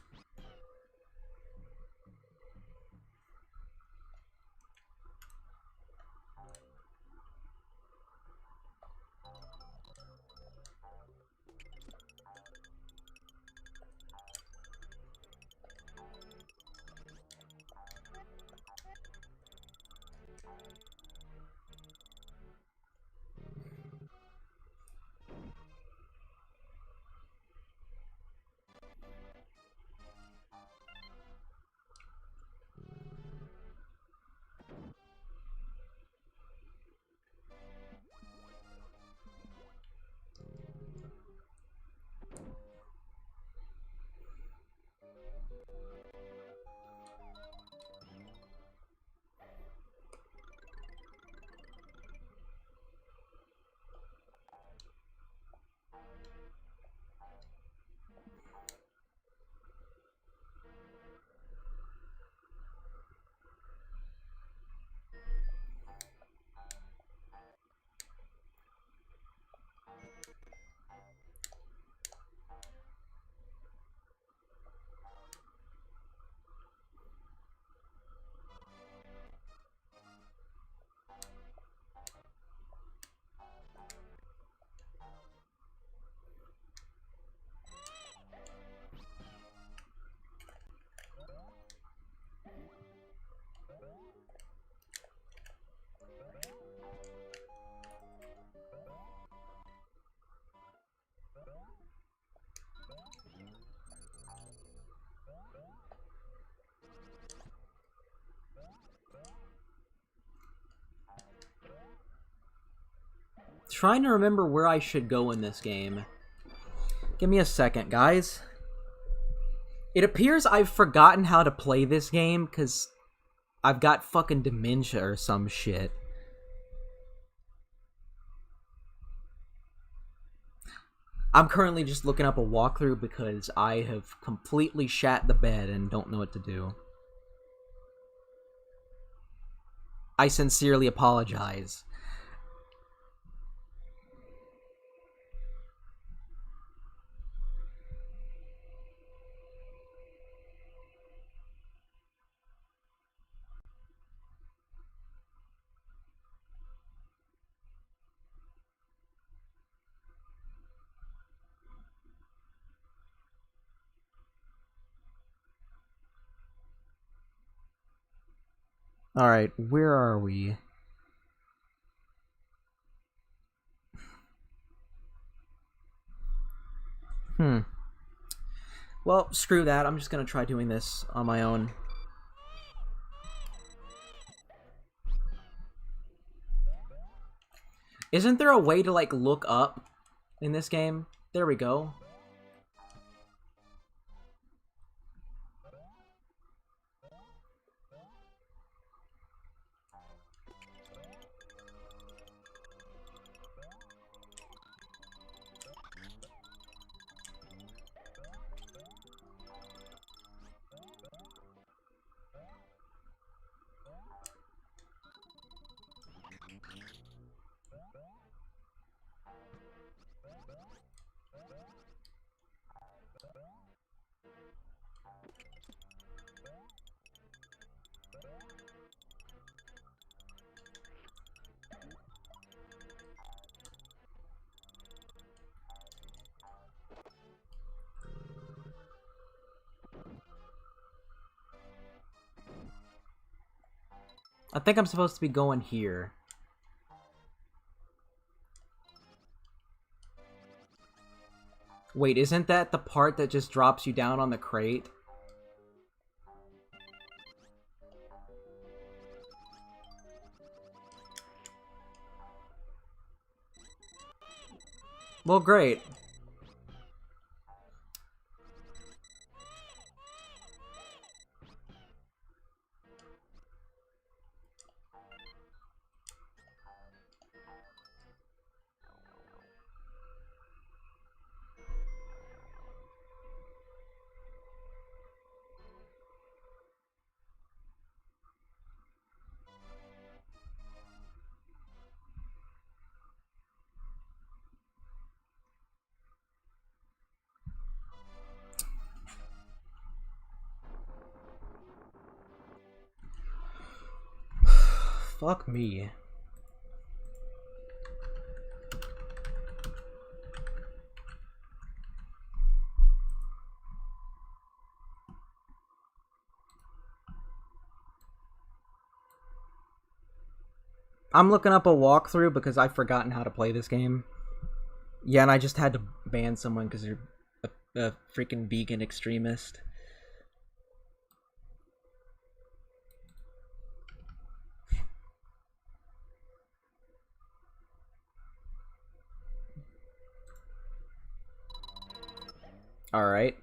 Trying to remember where I should go in this game. Give me a second, guys. It appears I've forgotten how to play this game because I've got fucking dementia or some shit. I'm currently just looking up a walkthrough because I have completely shat the bed and don't know what to do. I sincerely apologize. Alright, where are we? Well, screw that. I'm just gonna try doing this on my own. Isn't there a way to, like, look up in this game? There we go. I think I'm supposed to be going here. Wait, isn't that the part that just drops you down on the crate? Well, great. Fuck me. I'm looking up a walkthrough because I've forgotten how to play this game. Yeah, and I just had to ban someone because they're a freaking vegan extremist. Alright.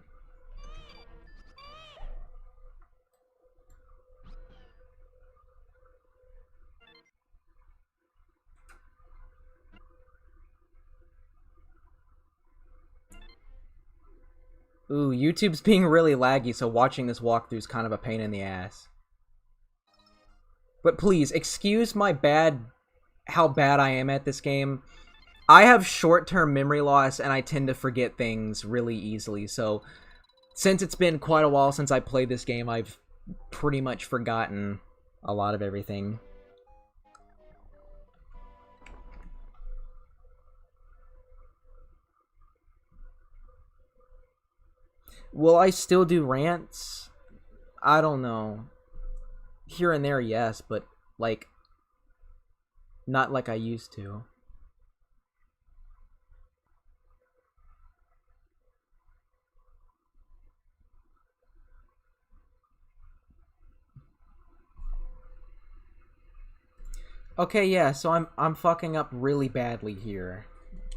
Ooh, YouTube's being really laggy, so watching this walkthrough is kind of a pain in the ass. But please, excuse my how bad I am at this game. I have short-term memory loss, and I tend to forget things really easily, so since it's been quite a while since I played this game, I've pretty much forgotten a lot of everything. Will I still do rants? I don't know. Here and there, yes, but, like, not like I used to. Okay, yeah, so I'm fucking up really badly here.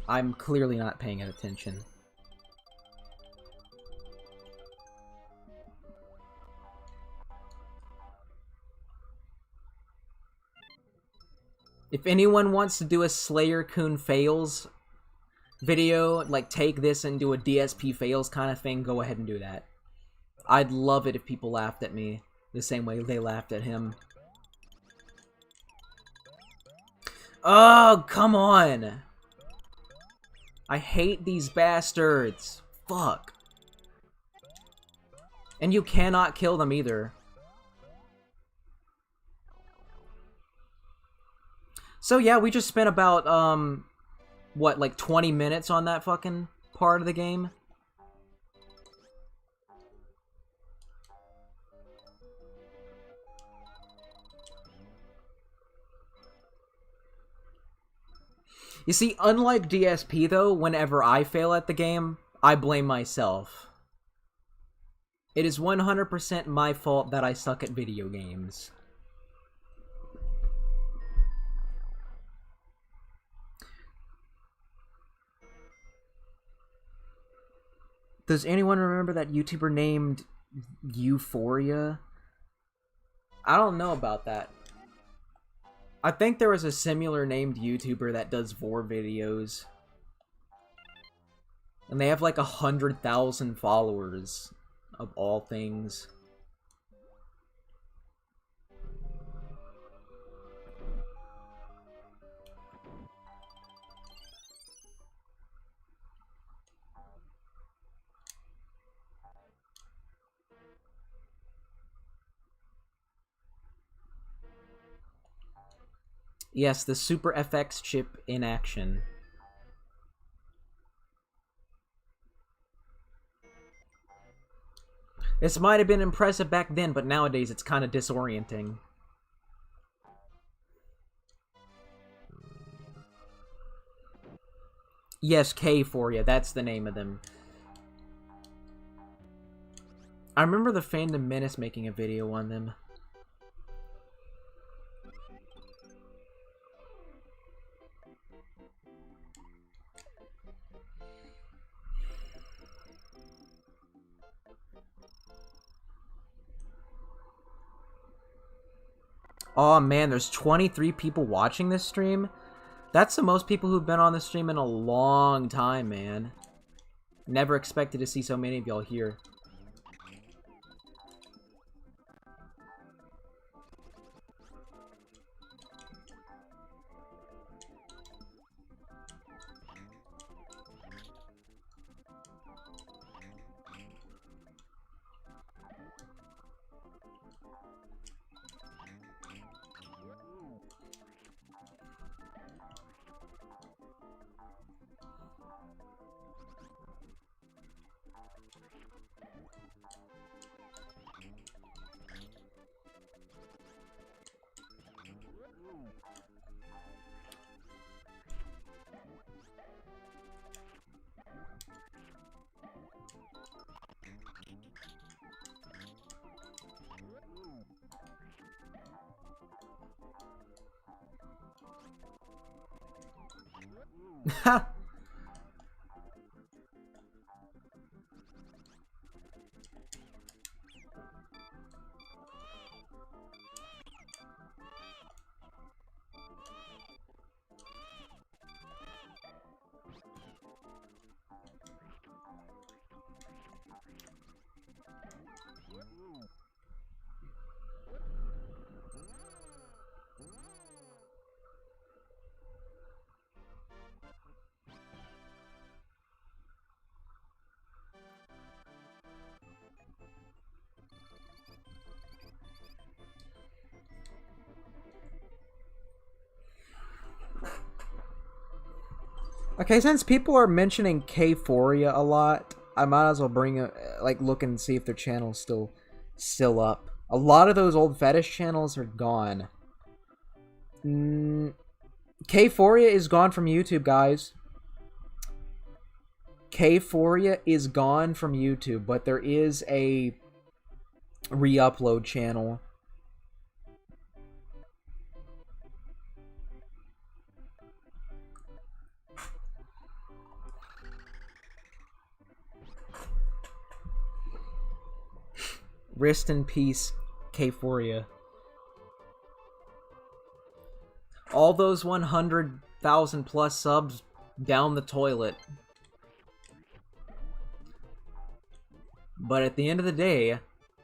I'm clearly not paying attention. If anyone wants to do a SlayerCoon fails video, like take this and do a DSP fails kind of thing, go ahead and do that. I'd love it if people laughed at me the same way they laughed at him. Oh, come on! I hate these bastards. Fuck. And you cannot kill them either. So yeah, we just spent about, what, like 20 minutes on that fucking part of the game? You see, unlike DSP though, whenever I fail at the game, I blame myself. It is 100% my fault that I suck at video games. Does anyone remember that YouTuber named Euphoria? I don't know about that. I think there was a similar named YouTuber that does vor videos. And they have like 100,000 followers, of all things. Yes, the Super FX chip in action. This might have been impressive back then, but nowadays it's kind of disorienting. Yes, K for you. That's the name of them. I remember the Fandom Menace making a video on them. Oh man, there's 23 people watching this stream? That's the most people who've been on the stream in a long time, man. Never expected to see so many of y'all here. Ha! Okay, since people are mentioning K-Phoria a lot, I might as well bring a, like, look and see if their channel's still up. A lot of those old fetish channels are gone. K-Phoria is gone from YouTube, guys. K-Phoria is gone from YouTube, but there is a re-upload channel. Rest in peace, K-Phoria. All those 100,000 plus subs down the toilet. But at the end of the day,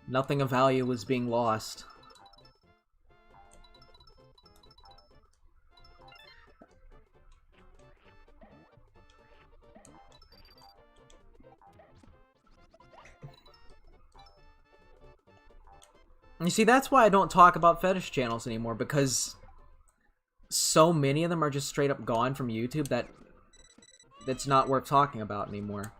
nothing of value was being lost. You see, that's why I don't talk about fetish channels anymore, because so many of them are just straight up gone from YouTube that it's not worth talking about anymore.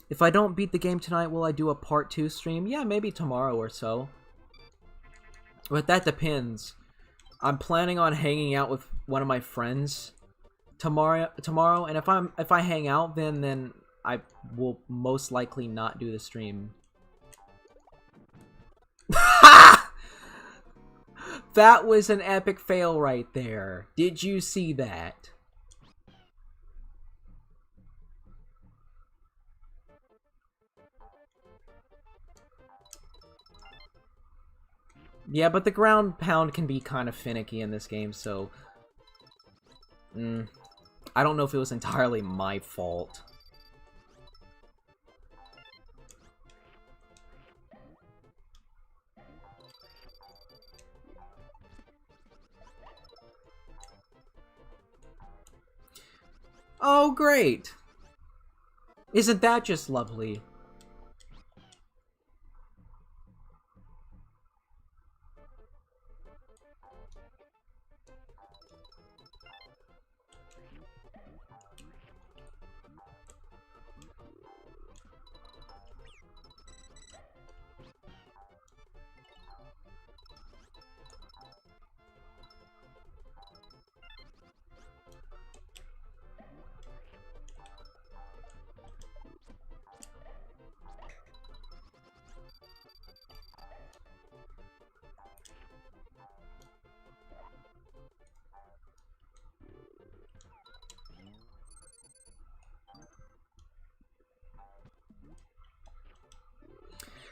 If I don't beat the game tonight, will I do a part 2 stream? Yeah, maybe tomorrow or so. But that depends. I'm planning on hanging out with one of my friends tomorrow, and if I hang out, then I will most likely not do the stream. That was an epic fail right there. Did you see that? Yeah, but the ground pound can be kind of finicky in this game, so... I don't know if it was entirely my fault. Oh, great! Isn't that just lovely?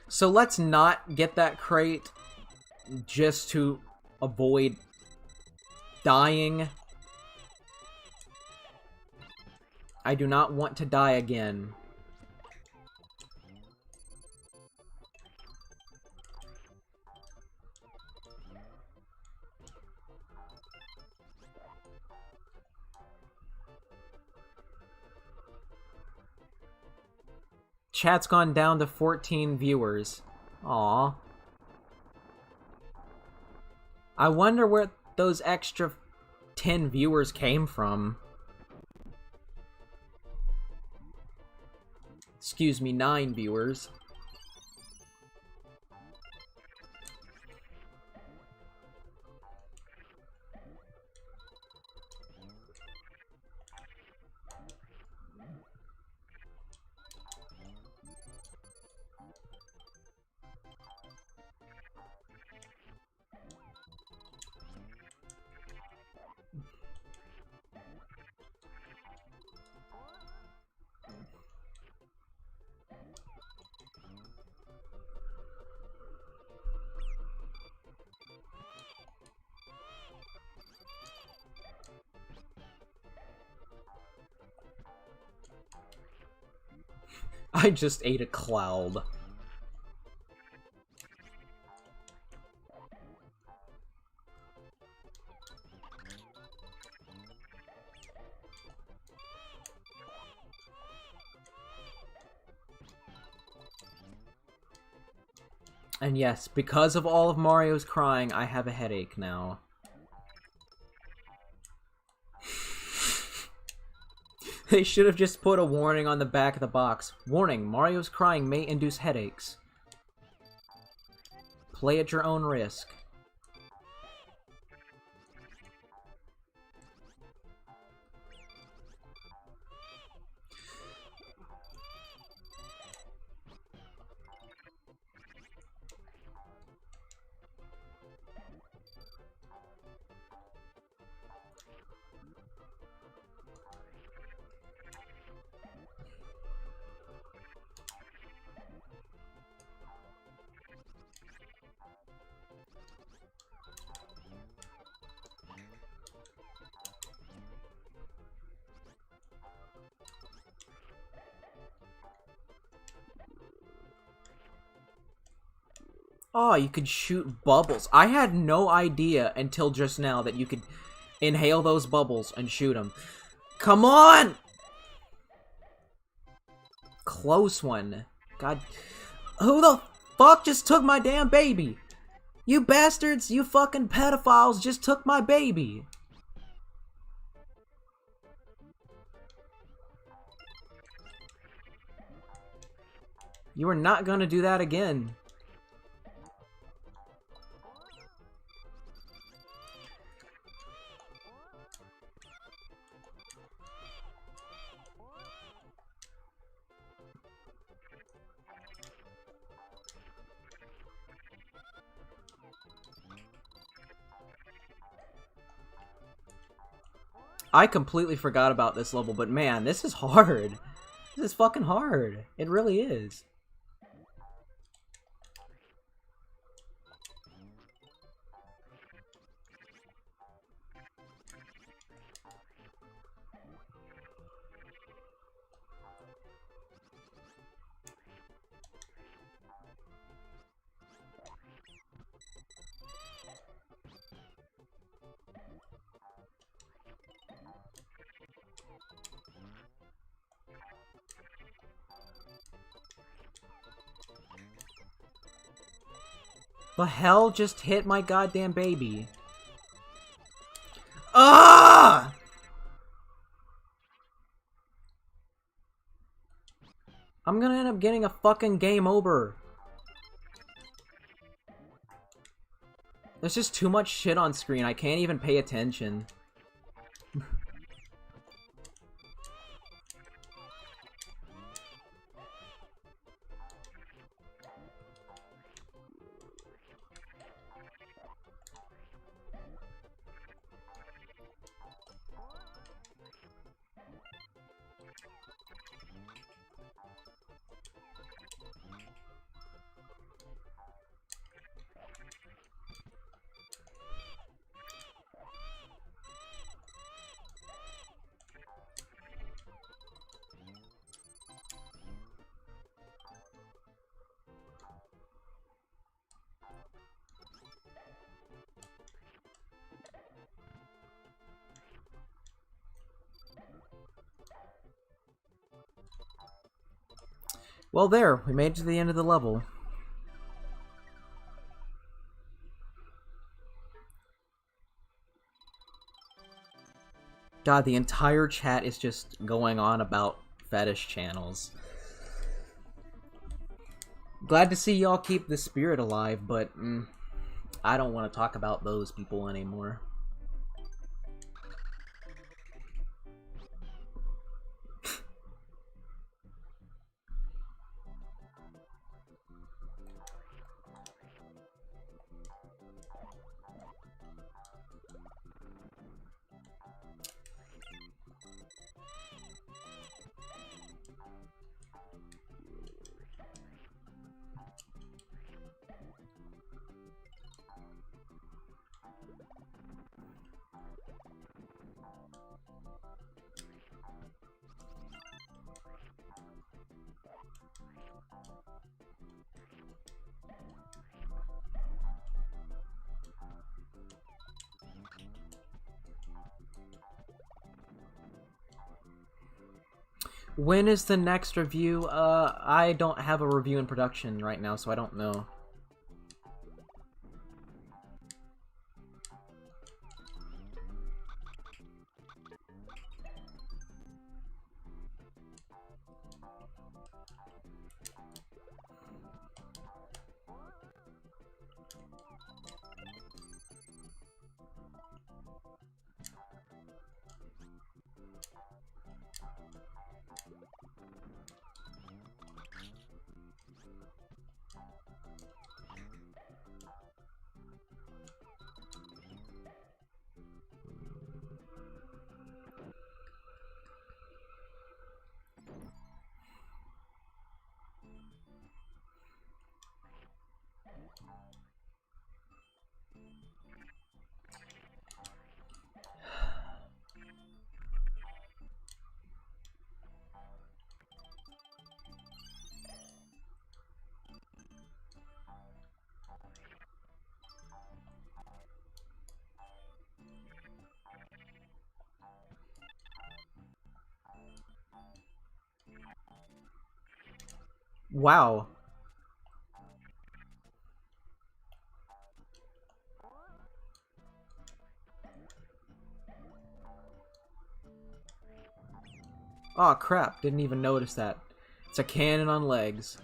So let's not get that crate just to avoid dying. I do not want to die again. Chat's gone down to 14 viewers. Aww. I wonder where those extra 10 viewers came from. Excuse me, 9 viewers. I just ate a cloud. And yes, because of all of Mario's crying, I have a headache now. They should have just put a warning on the back of the box. Warning, Mario's crying may induce headaches. Play at your own risk. Oh, you could shoot bubbles. I had no idea until just now that you could inhale those bubbles and shoot them. Come on! Close one. God. Who the fuck just took my damn baby? You bastards, you fucking pedophiles just took my baby. You are not gonna do that again. I completely forgot about this level, but man, this is hard. This is fucking hard. It really is. The hell just hit my goddamn baby? Ah! I'm gonna end up getting a fucking game over. There's just too much shit on screen. I can't even pay attention. Well, there, we made it to the end of the level. God, the entire chat is just going on about fetish channels. Glad to see y'all keep the spirit alive, but I don't want to talk about those people anymore. When is the next review? I don't have a review in production right now, so I don't know. Wow. Oh crap, didn't even notice that. It's a cannon on legs.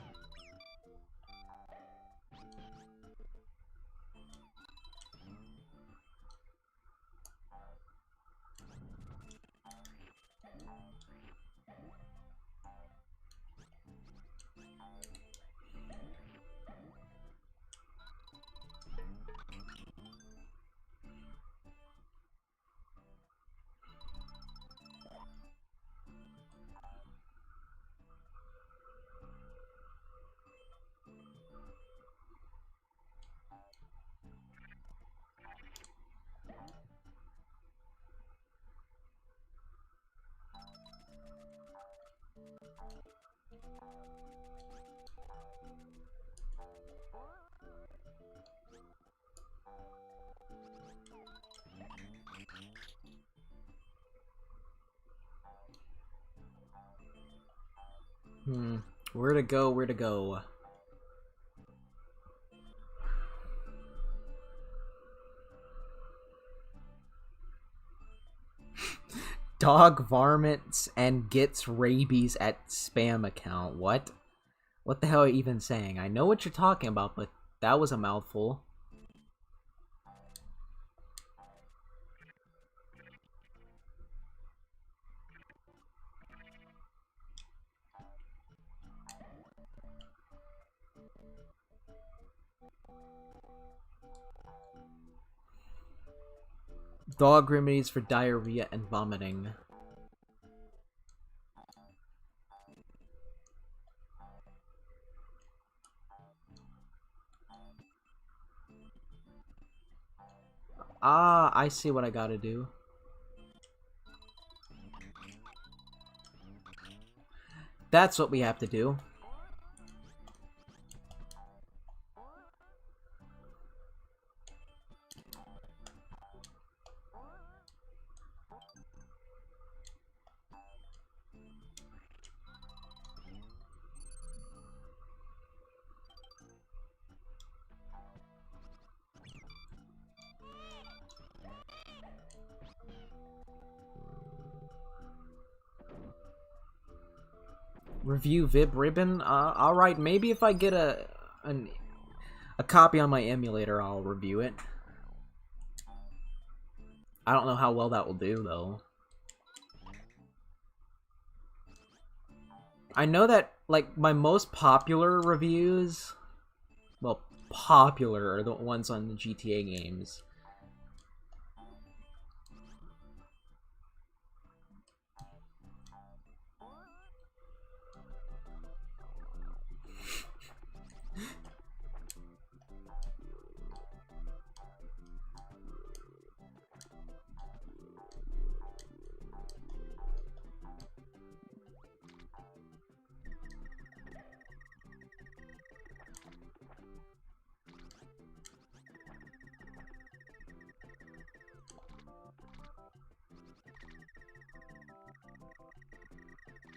Where to go, where to go? Dog varmints and gets rabies at spam account. What? What the hell are you even saying? I know what you're talking about, but that was a mouthful. Dog remedies for diarrhea and vomiting. Ah, I see what I gotta do. That's what we have to do. Review Vib Ribbon? Alright, maybe if I get a copy on my emulator, I'll review it. I don't know how well that will do, though. I know that, like, my most popular reviews... Well, popular are the ones on the GTA games.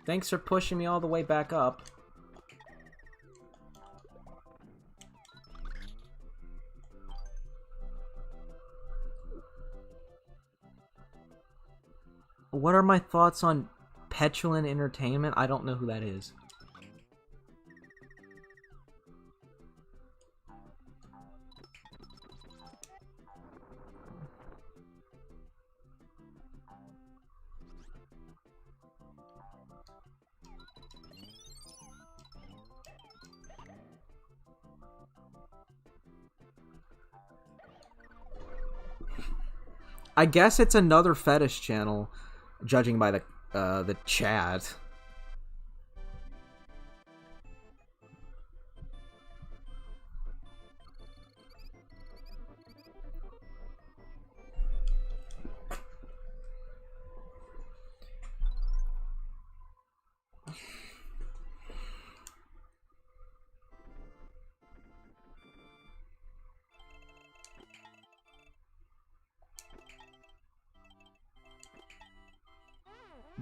Thanks for pushing me all the way back up. What are my thoughts on Petulant Entertainment? I don't know who that is. I guess it's another fetish channel, judging by the chat.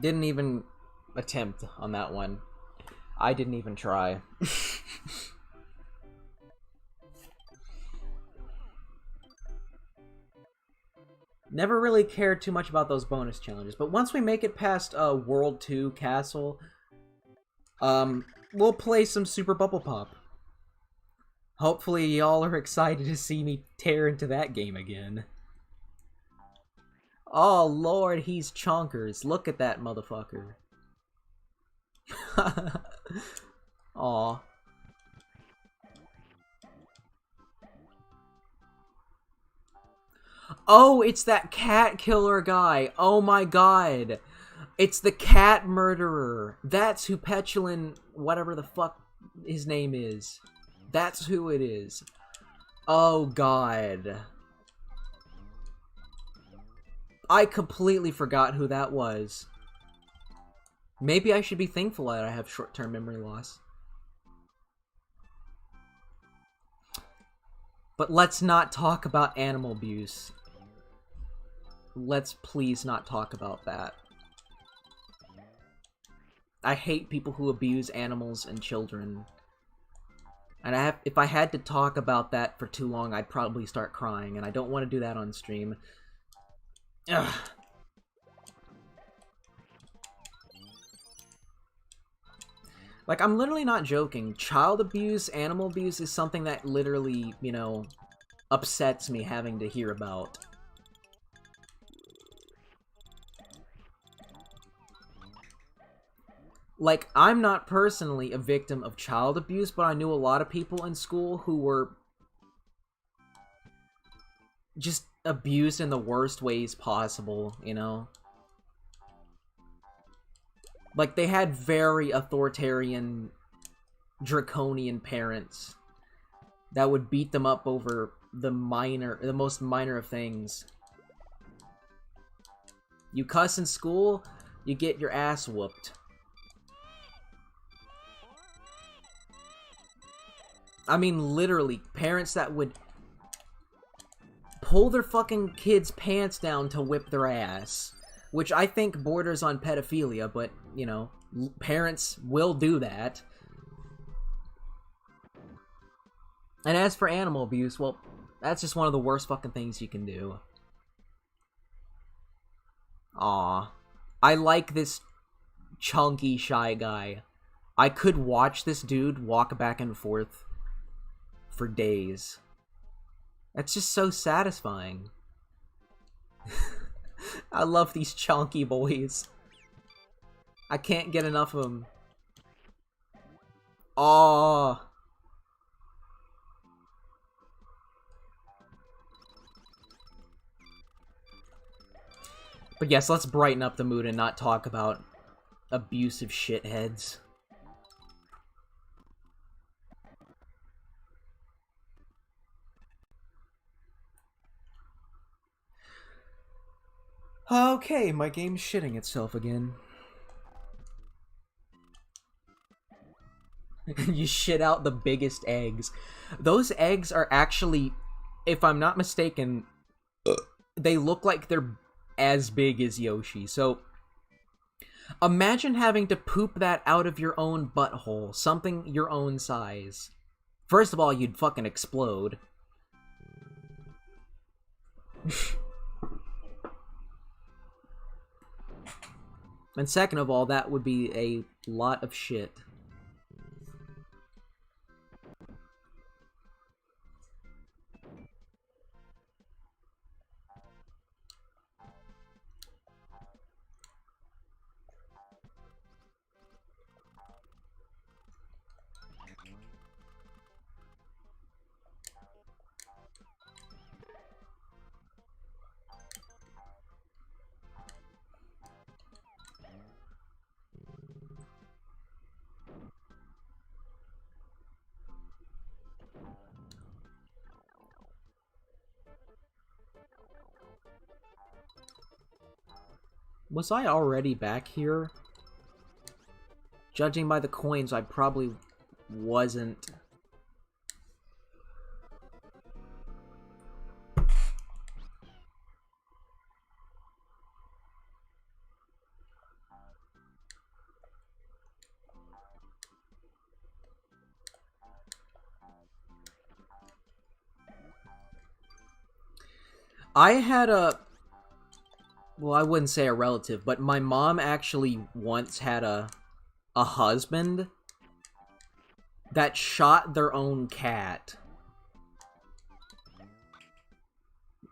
Didn't even attempt on that one. I didn't even try. Never really cared too much about those bonus challenges, but once we make it past World 2 Castle, we'll play some Super Bubble Pop. Hopefully y'all are excited to see me tear into that game again. Oh lord, he's chonkers. Look at that motherfucker. Aw. Oh, it's that cat killer guy. Oh my god. It's the cat murderer. That's who Petulant, whatever the fuck his name is. That's who it is. Oh god. I completely forgot who that was. Maybe I should be thankful that I have short-term memory loss. But let's not talk about animal abuse. Let's please not talk about that. I hate people who abuse animals and children. And if I had to talk about that for too long, I'd probably start crying, and I don't want to do that on stream. Ugh. Like, I'm literally not joking. Child abuse, animal abuse is something that literally, you know, upsets me having to hear about. Like, I'm not personally a victim of child abuse, but I knew a lot of people in school who were just abused in the worst ways possible, you know? Like, they had very authoritarian, draconian parents that would beat them up over the most minor of things. You cuss in school, you get your ass whooped. I mean, literally, parents that would pull their fucking kids' pants down to whip their ass. Which I think borders on pedophilia, but, you know, parents will do that. And as for animal abuse, well, that's just one of the worst fucking things you can do. Aw. I like this chunky, shy guy. I could watch this dude walk back and forth for days. That's just so satisfying. I love these chunky boys. I can't get enough of them. Aww. But yes, let's brighten up the mood and not talk about abusive shitheads. Okay, my game's shitting itself again. You shit out the biggest eggs. Those eggs are actually, if I'm not mistaken, they look like they're as big as Yoshi. So, imagine having to poop that out of your own butthole. Something your own size. First of all, you'd fucking explode. And second of all, that would be a lot of shit. Was I already back here? Judging by the coins, I probably wasn't. I had a... Well, I wouldn't say a relative, but my mom actually once had a husband that shot their own cat.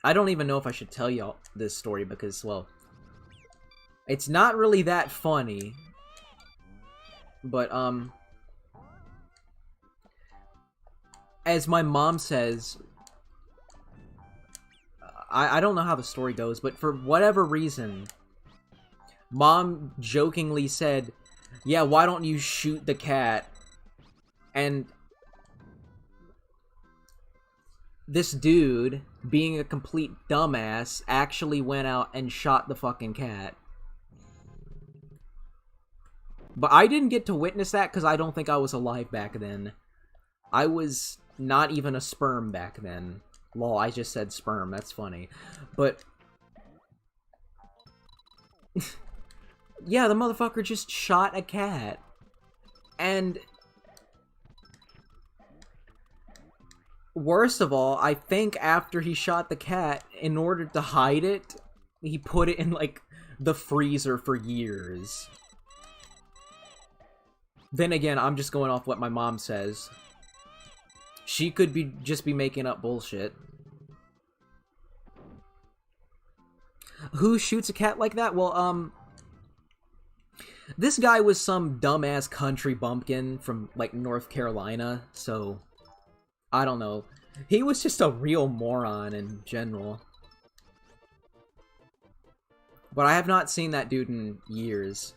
I don't even know if I should tell y'all this story because, well, it's not really that funny. But, as my mom says, I don't know how the story goes, but for whatever reason, Mom jokingly said, yeah, why don't you shoot the cat? And this dude, being a complete dumbass, actually went out and shot the fucking cat. But I didn't get to witness that because I don't think I was alive back then. I was not even a sperm back then. Lol, I just said sperm, that's funny. But... yeah, the motherfucker just shot a cat. And... worst of all, I think after he shot the cat, in order to hide it, he put it in, like, the freezer for years. Then again, I'm just going off what my mom says. She could just be making up bullshit. Who shoots a cat like that? Well, this guy was some dumbass country bumpkin from, like, North Carolina, so... I don't know. He was just a real moron in general. But I have not seen that dude in years.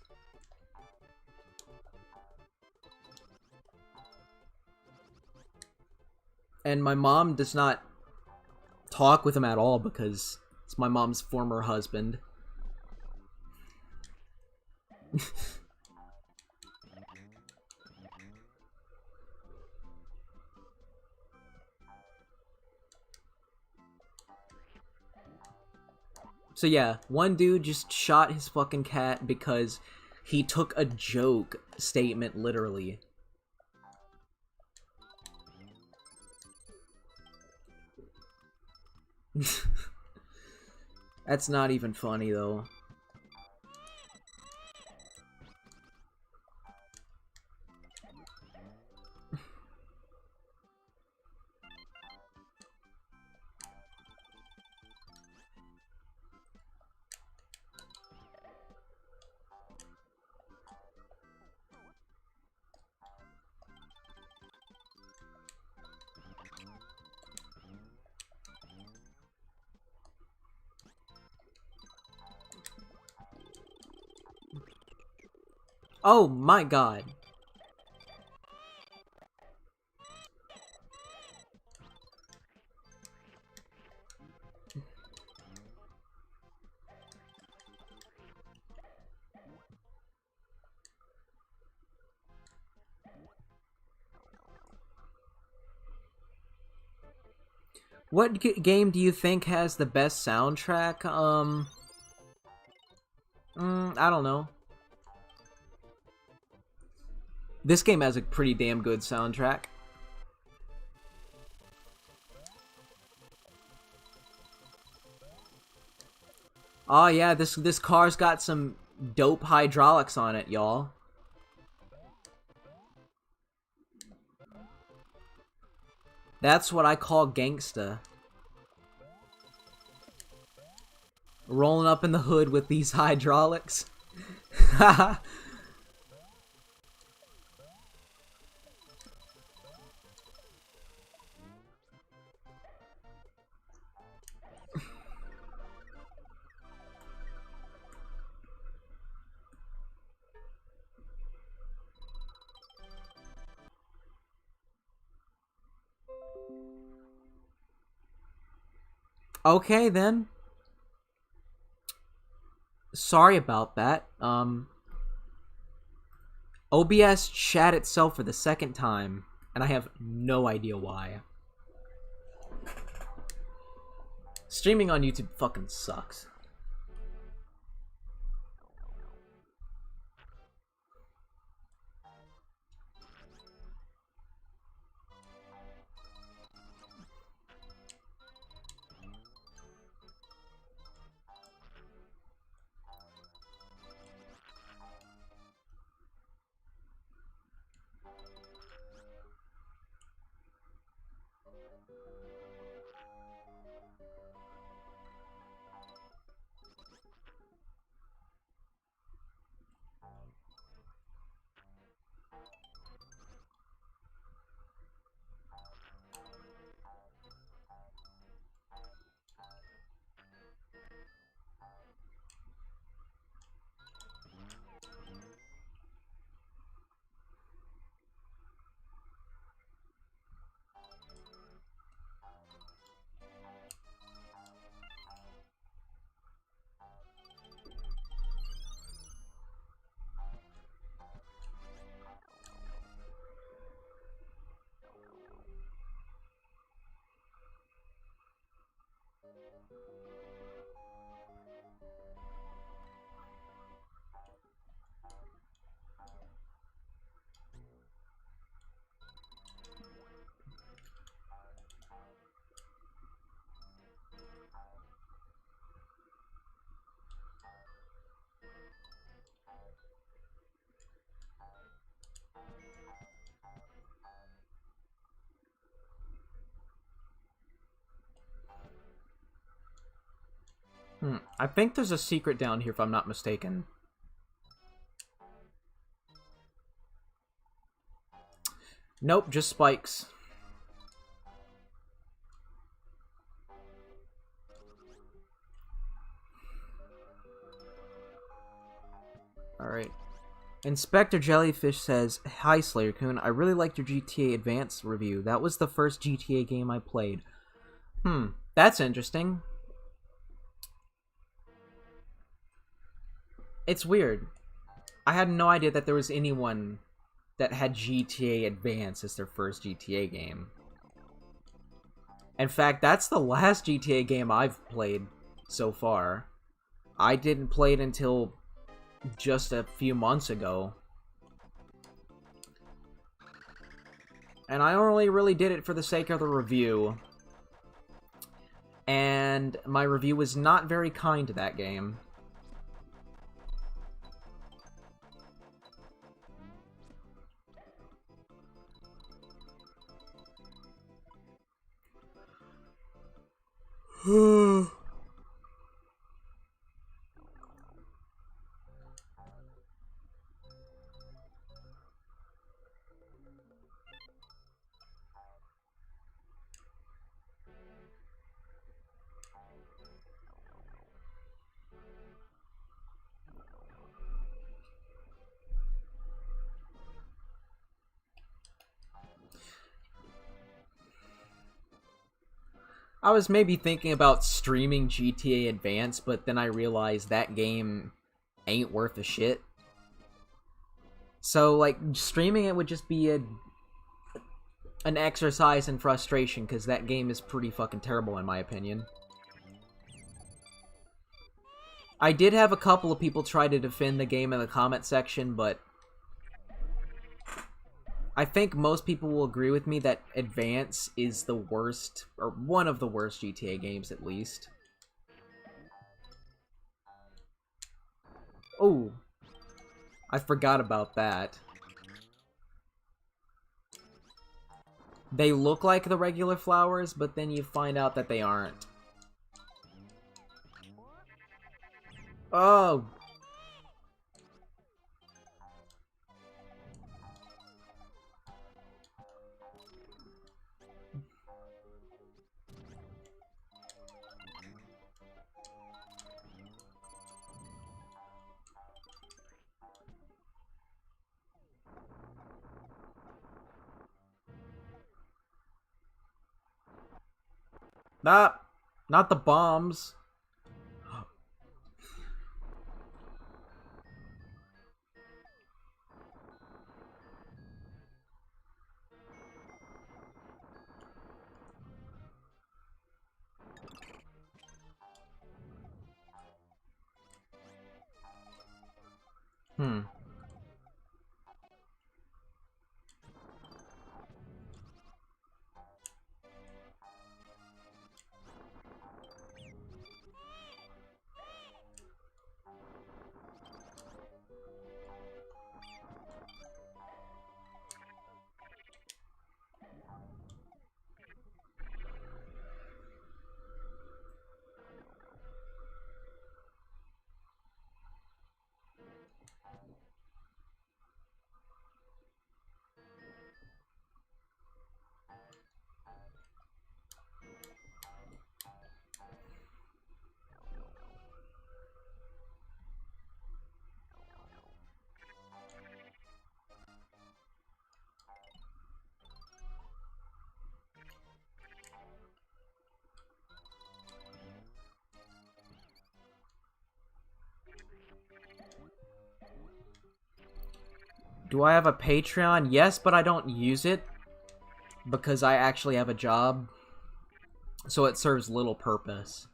And my mom does not talk with him at all because it's my mom's former husband. So yeah, one dude just shot his fucking cat because he took a joke statement literally. That's not even funny, though. Oh my god. What game do you think has the best soundtrack? I don't know. This game has a pretty damn good soundtrack. Oh yeah, this car's got some dope hydraulics on it, y'all. That's what I call gangsta. Rolling up in the hood with these hydraulics. Haha. Okay, then. Sorry about that. OBS shat itself for the second time, and I have no idea why. Streaming on YouTube fucking sucks. I think there's a secret down here, if I'm not mistaken. Nope, just spikes. Alright. Inspector Jellyfish says, "Hi SlayerCoon, I really liked your GTA Advance review. That was the first GTA game I played." That's interesting. It's weird. I had no idea that there was anyone that had GTA Advance as their first GTA game. In fact, that's the last GTA game I've played so far. I didn't play it until just a few months ago. And I only really did it for the sake of the review. And my review was not very kind to that game. I was maybe thinking about streaming GTA Advance, but then I realized that game ain't worth a shit. So, like, streaming it would just be an exercise in frustration, because that game is pretty fucking terrible in my opinion. I did have a couple of people try to defend the game in the comment section, but I think most people will agree with me that Advance is the worst, or one of the worst GTA games at least. Oh, I forgot about that. They look like the regular flowers, but then you find out that they aren't. Oh. Not the bombs. Do I have a Patreon? Yes, but I don't use it because I actually have a job, so it serves little purpose.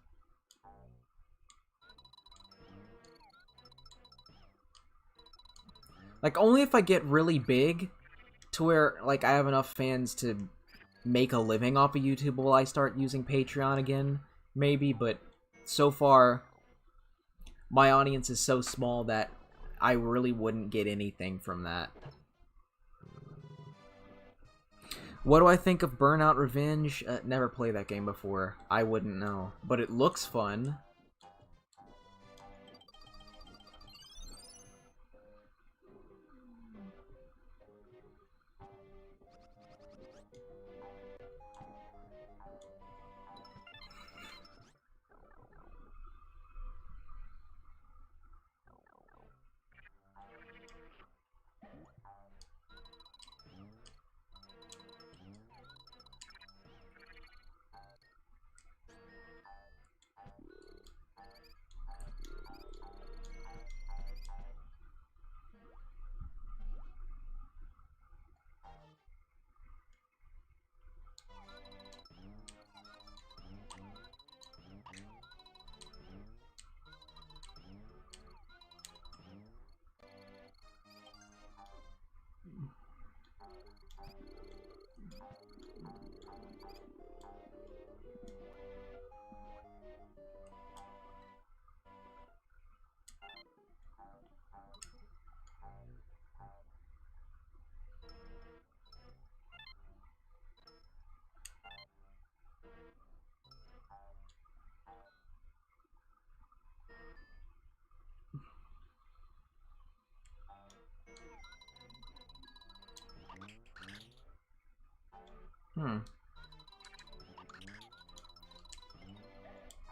Like, only if I get really big to where, like, I have enough fans to make a living off of YouTube will I start using Patreon again, maybe, but so far, my audience is so small that I really wouldn't get anything from that. What do I think of Burnout Revenge? Never played that game before. I wouldn't know. But it looks fun.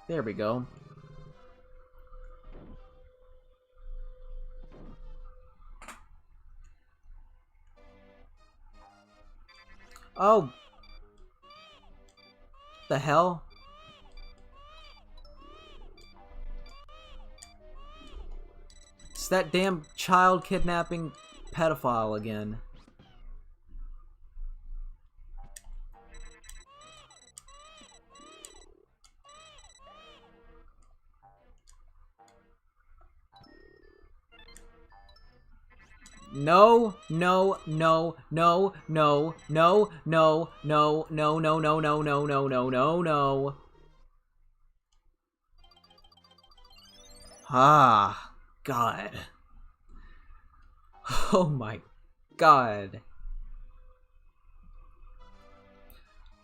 There we go. Oh! The hell? It's that damn child kidnapping pedophile again. No, no, no, no, no, no, no, no, no, no, no, no, no, no, no, no, no. Ah, God. Oh my God.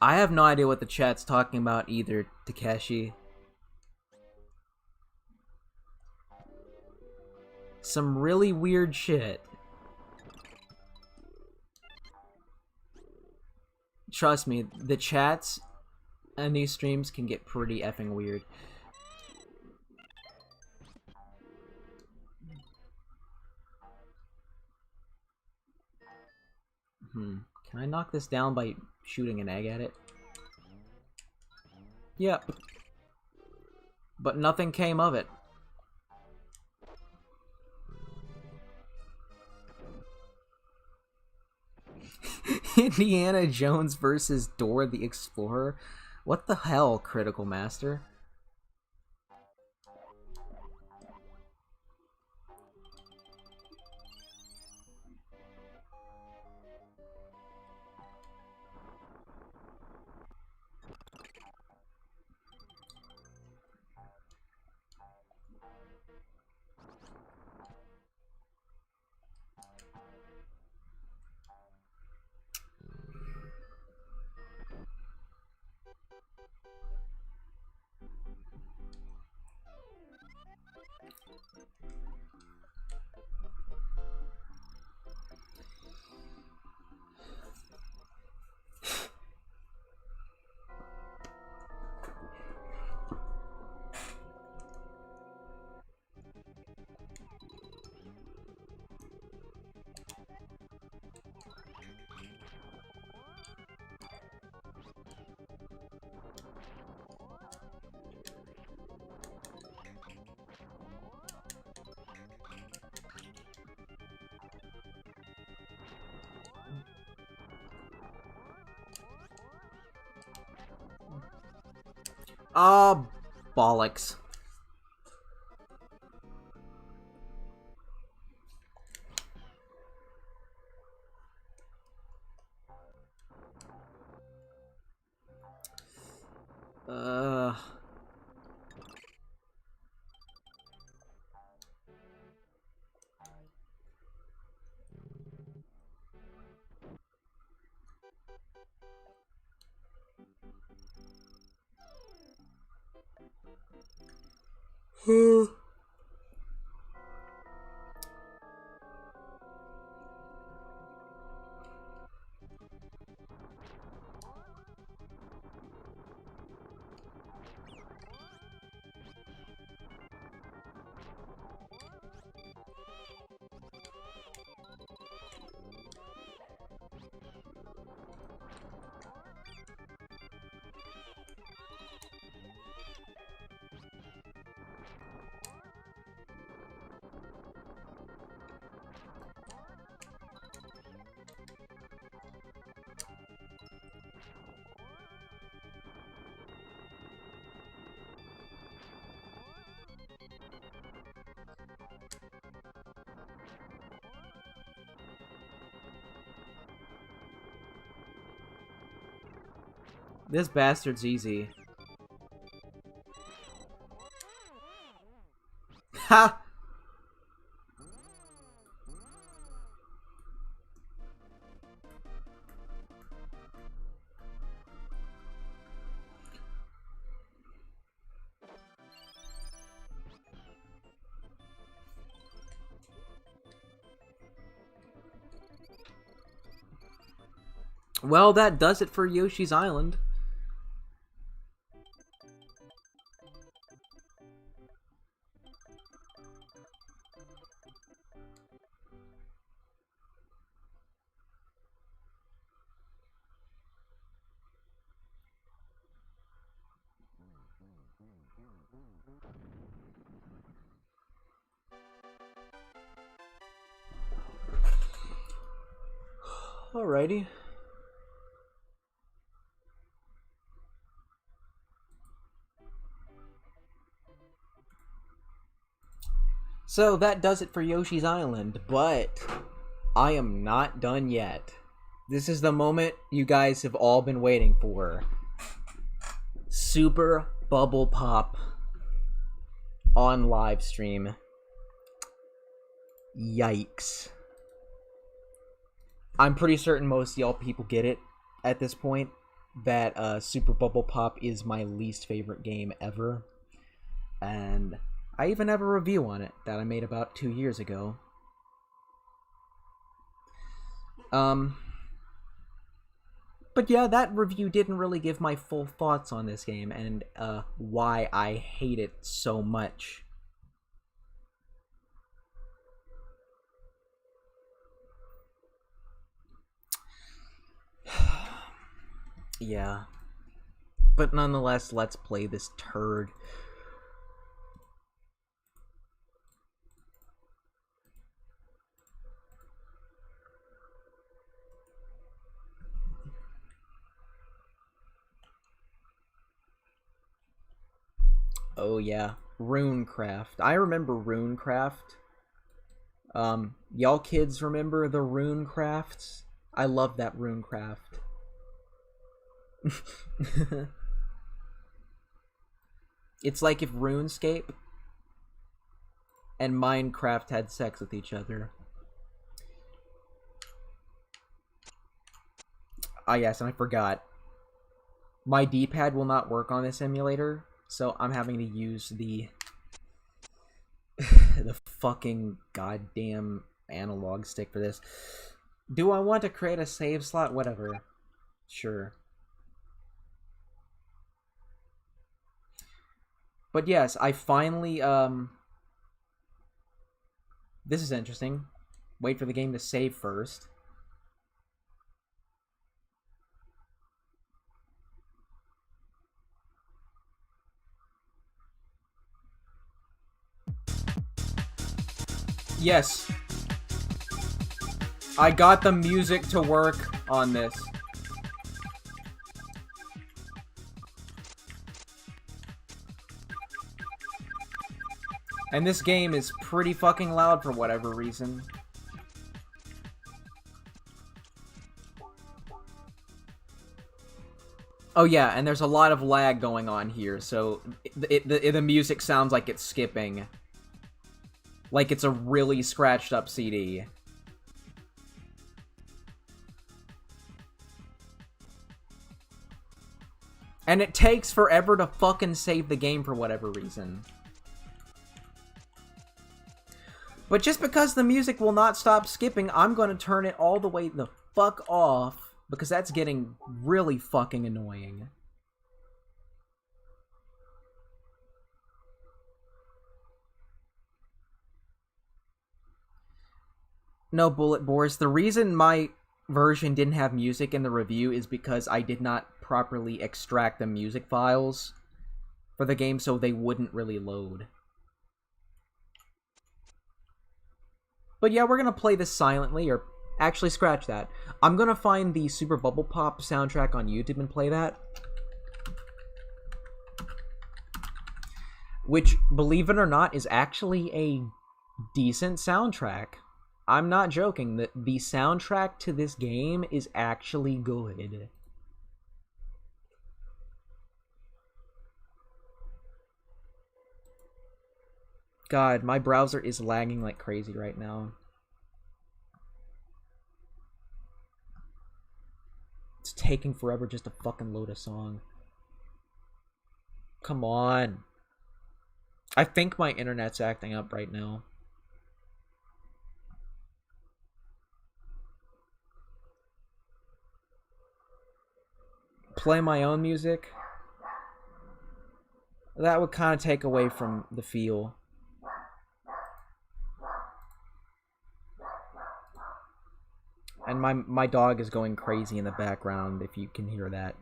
I have no idea what the chat's talking about either, Takeshi. Some really weird shit. Trust me, the chats and these streams can get pretty effing weird. Can I knock this down by shooting an egg at it? Yep. But nothing came of it. Indiana Jones versus Dora the Explorer? What the hell, Critical Master? Oh, bollocks. Uh... This bastard's easy. Ha! Well, that does it for Yoshi's Island. Alrighty. So that does it for Yoshi's Island, but I am not done yet. This is the moment you guys have all been waiting for. Super Bubble Pop on live stream. Yikes. I'm pretty certain most y'all people get it at this point, that Super Bubble Pop is my least favorite game ever. And I even have a review on it that I made about 2 years ago. But yeah, that review didn't really give my full thoughts on this game and why I hate it so much. Yeah. But nonetheless, let's play this turd. Oh yeah, Runecraft. I remember Runecraft. Y'all kids remember the Runecrafts? I love that Runecraft. It's like if RuneScape and Minecraft had sex with each other. Ah yes, and I forgot. My D-pad will not work on this emulator, so I'm having to use the the fucking goddamn analog stick for this. Do I want to create a save slot? Whatever. Sure. But yes, I finally, this is interesting. Wait for the game to save first. Yes. I got the music to work on this. And this game is pretty fucking loud for whatever reason. Oh yeah, and there's a lot of lag going on here, so the music sounds like it's skipping. Like it's a really scratched up CD. And it takes forever to fucking save the game for whatever reason. But just because the music will not stop skipping, I'm gonna turn it all the way the fuck off. Because that's getting really fucking annoying. No, Bullet Boars. The reason my version didn't have music in the review is because I did not properly extract the music files for the game, so they wouldn't really load. But yeah, we're gonna play this silently, or actually scratch that. I'm gonna find the Super Bubble Pop soundtrack on YouTube and play that. Which, believe it or not, is actually a decent soundtrack. I'm not joking. The soundtrack to this game is actually good. God, my browser is lagging like crazy right now. It's taking forever just to fucking load a song. Come on. I think my internet's acting up right now. Play my own music? That would kind of take away from the feel. And my dog is going crazy in the background, if you can hear that.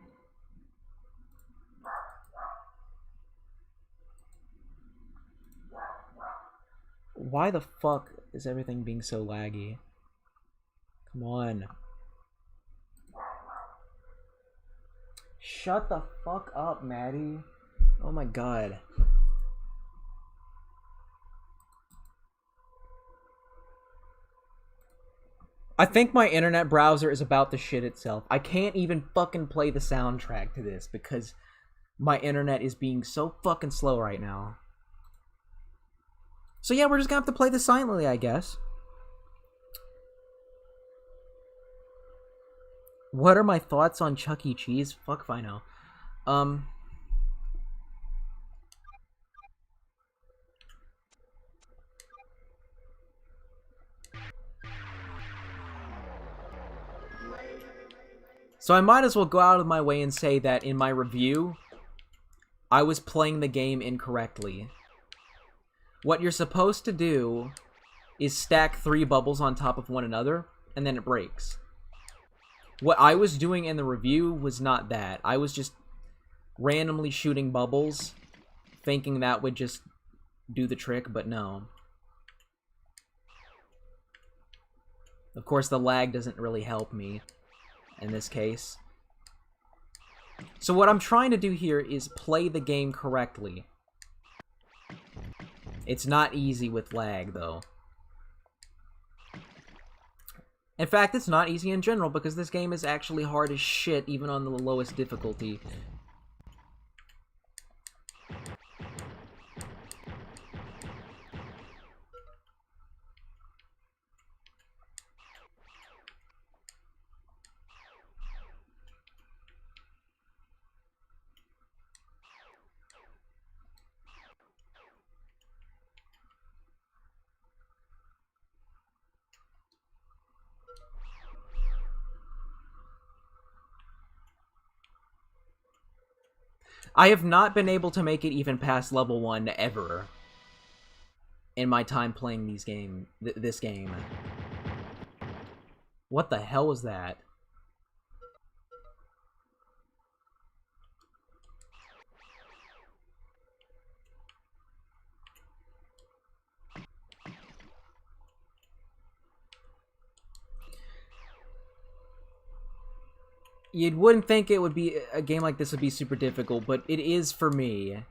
Why the fuck is everything being so laggy? Come on. Shut the fuck up, Maddie. Oh my god. I think my internet browser is about to shit itself. I can't even fucking play the soundtrack to this because my internet is being so fucking slow right now. So yeah, we're just gonna have to play this silently, I guess. What are my thoughts on Chuck E. Cheese? Fuck if I know. So I might as well go out of my way and say that in my review, I was playing the game incorrectly. What you're supposed to do is stack 3 bubbles on top of one another, and then it breaks. What I was doing in the review was not that. I was just randomly shooting bubbles, thinking that would just do the trick, but no. Of course, the lag doesn't really help me in this case. So what I'm trying to do here is play the game correctly. It's not easy with lag, though. In fact, it's not easy in general, because this game is actually hard as shit, even on the lowest difficulty. I have not been able to make it even past level 1 ever in my time playing this game. What the hell was that? You wouldn't think it would be a game like this would be super difficult, but it is for me.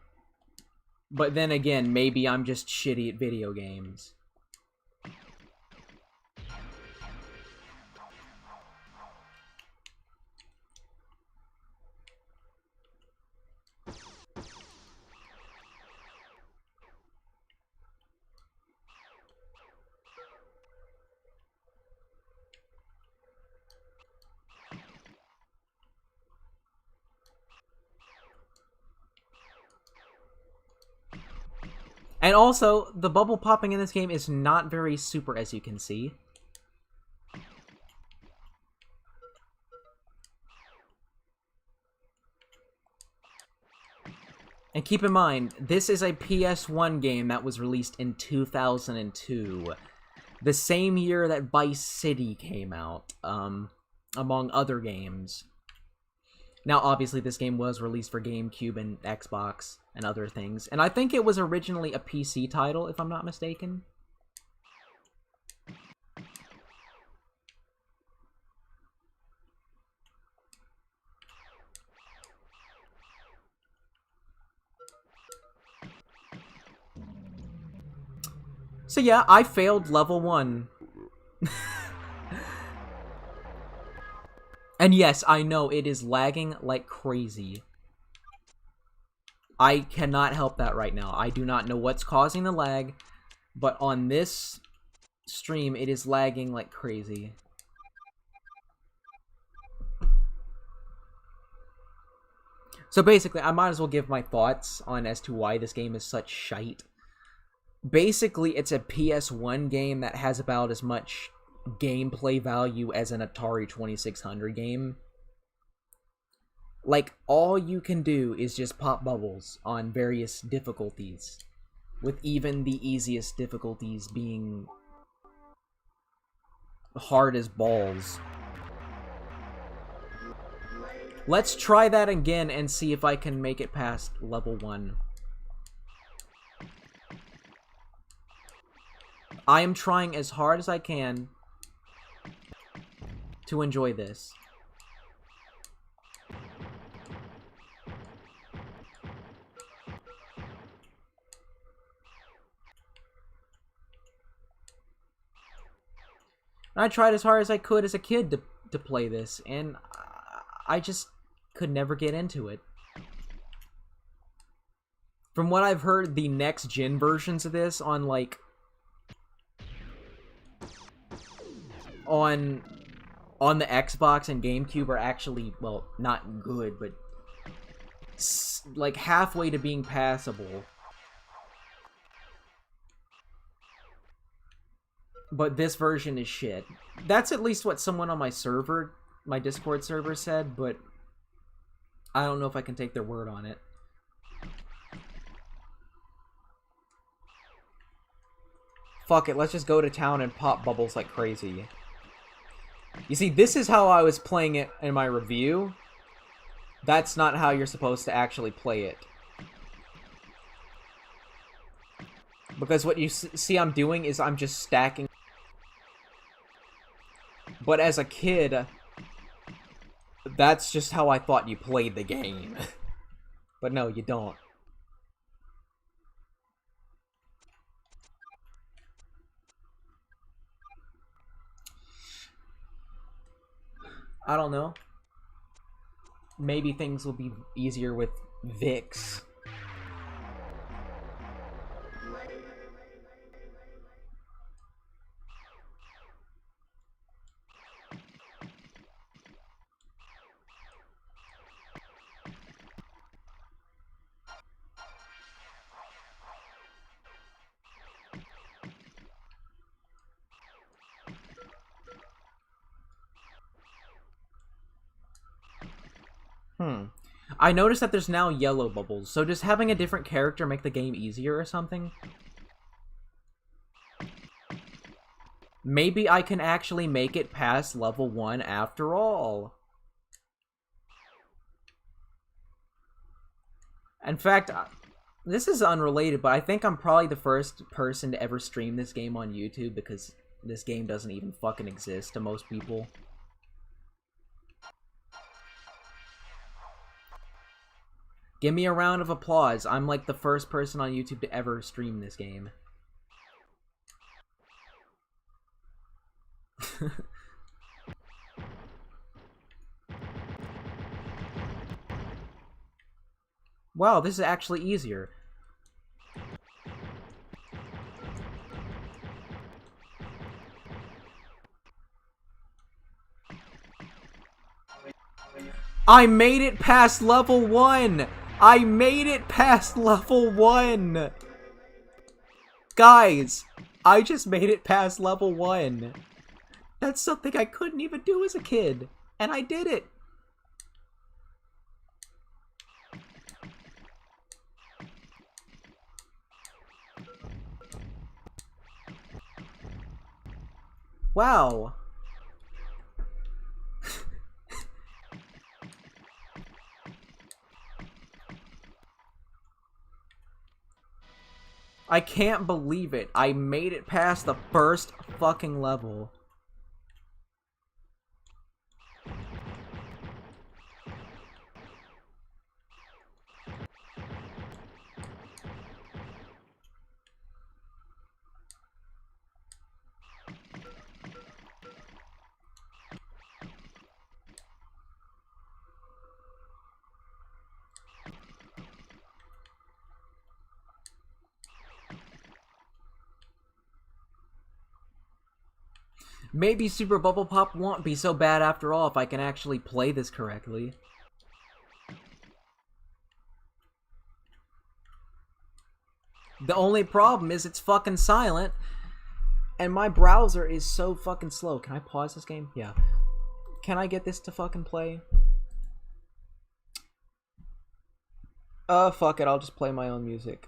But then again, maybe I'm just shitty at video games. And also, the bubble popping in this game is not very super, as you can see. And keep in mind, this is a PS1 game that was released in 2002. The same year that Vice City came out, among other games. Now, obviously, this game was released for GameCube and Xbox and other things. And I think it was originally a PC title, if I'm not mistaken. So yeah, I failed level 1. And yes, I know, it is lagging like crazy. I cannot help that right now. I do not know what's causing the lag, but on this stream, it is lagging like crazy. So basically, I might as well give my thoughts on as to why this game is such shite. Basically, it's a PS1 game that has about as much gameplay value as an Atari 2600 game. Like, all you can do is just pop bubbles on various difficulties, with even the easiest difficulties being hard as balls. Let's try that again and see if I can make it past level 1. I am trying as hard as I can to enjoy this. And I tried as hard as I could as a kid to play this, and I just could never get into it. From what I've heard, the next-gen versions of this on, like, on the Xbox and GameCube are actually, well, not good, but like halfway to being passable. But this version is shit. That's at least what someone on my server, my Discord server, said, but I don't know if I can take their word on it. Fuck it, let's just go to town and pop bubbles like crazy. You see, this is how I was playing it in my review. That's not how you're supposed to actually play it. Because what you see I'm doing is I'm just stacking. But as a kid, that's just how I thought you played the game. But no, you don't. I don't know. Maybe things will be easier with Vix. I noticed that there's now yellow bubbles, so does having a different character make the game easier or something? Maybe I can actually make it past level 1 after all. In fact, this is unrelated, but I think I'm probably the first person to ever stream this game on YouTube because this game doesn't even fucking exist to most people. Give me a round of applause. I'm like the first person on YouTube to ever stream this game. Wow, this is actually easier. I made it past level 1! I made it past level 1! Guys, I just made it past level 1. That's something I couldn't even do as a kid. And I did it! Wow. I can't believe it. I made it past the first fucking level. Maybe Super Bubble Pop won't be so bad after all if I can actually play this correctly. The only problem is it's fucking silent, and my browser is so fucking slow. Can I pause this game? Yeah. Can I get this to fucking play? Fuck it, I'll just play my own music.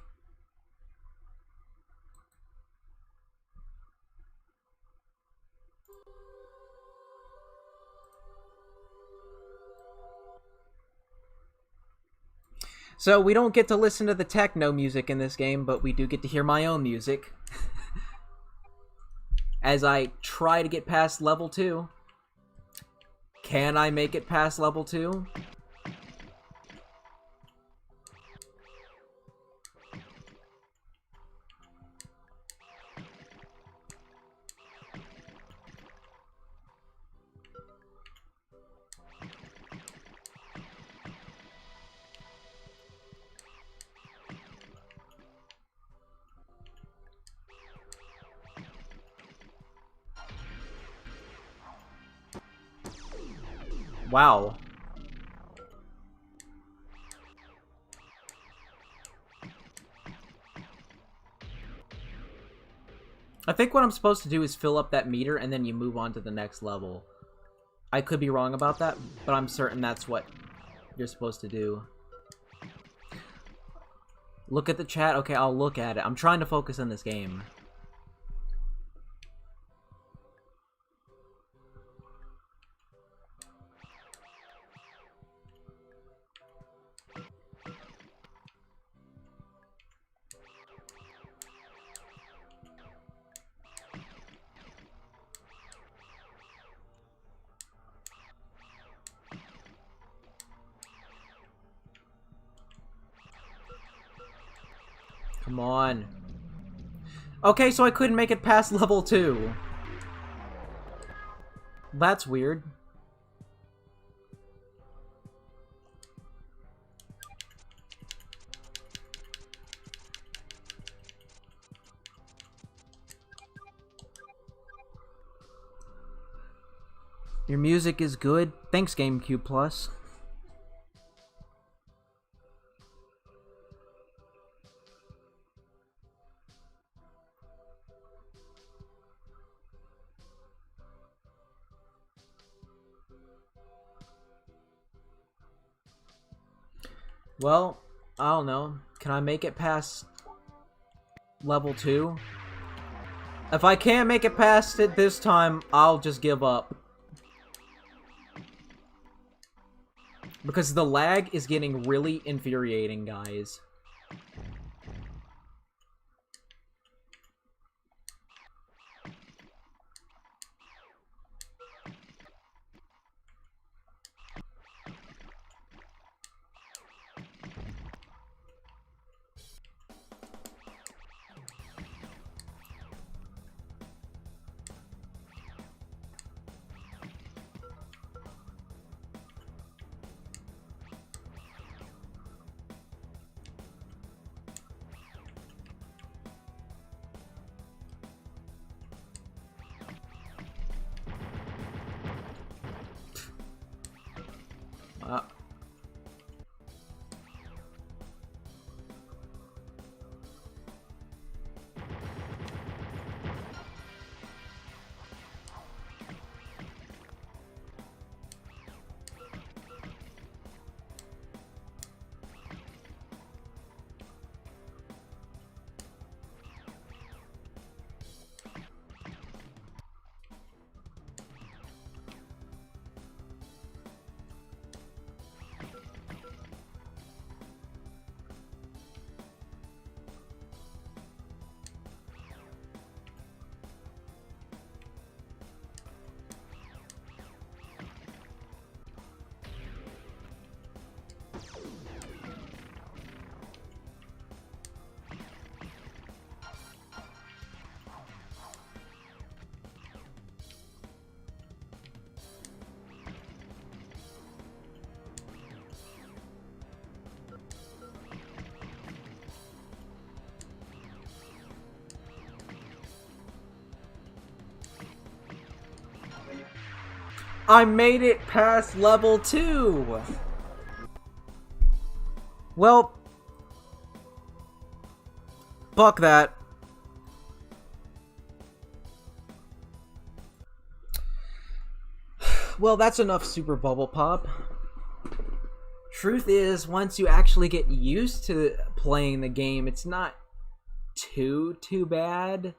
So, we don't get to listen to the techno music in this game, but we do get to hear my own music. As I try to get past level 2. Can I make it past level 2? Wow. I think what I'm supposed to do is fill up that meter and then you move on to the next level. I could be wrong about that, but I'm certain that's what you're supposed to do. Look at the chat? Okay, I'll look at it. I'm trying to focus on this game. Come on. Okay, so I couldn't make it past level 2. That's weird. Your music is good. Thanks, GameCube Plus. Well, I don't know. Can I make it past level 2? If I can't make it past it this time, I'll just give up. Because the lag is getting really infuriating, guys. Uh, I made it past level 2! Well, fuck that. Well, that's enough Super Bubble Pop. Truth is, once you actually get used to playing the game, it's not too bad,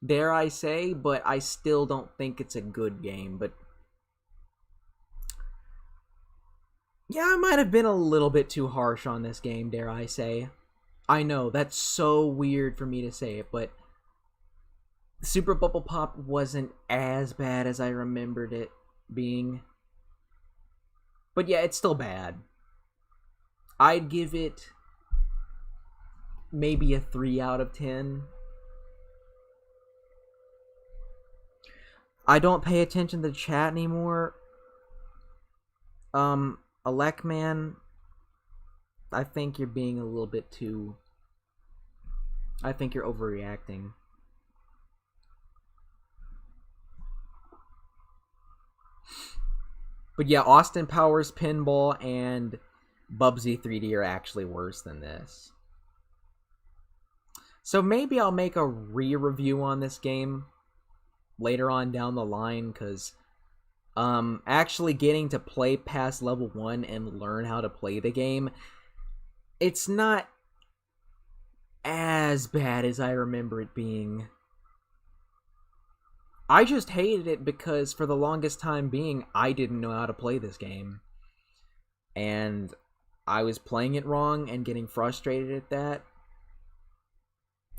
dare I say, but I still don't think it's a good game. But yeah, I might have been a little bit too harsh on this game, dare I say. I know, that's so weird for me to say it, but Super Bubble Pop wasn't as bad as I remembered it being. But yeah, it's still bad. I'd give it maybe a 3 out of 10. I don't pay attention to the chat anymore. Alekman, I think you're being a little bit too... I think you're overreacting. But yeah, Austin Powers Pinball and Bubsy 3D are actually worse than this. So maybe I'll make a re-review on this game later on down the line, because actually getting to play past level 1 and learn how to play the game, it's not as bad as I remember it being. I just hated it because for the longest time being, I didn't know how to play this game. And I was playing it wrong and getting frustrated at that.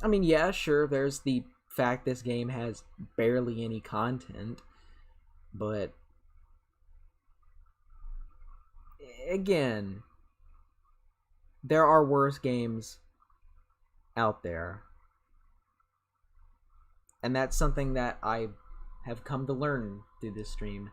I mean, yeah, sure, there's the fact this game has barely any content, but again, there are worse games out there. And that's something that I have come to learn through this stream.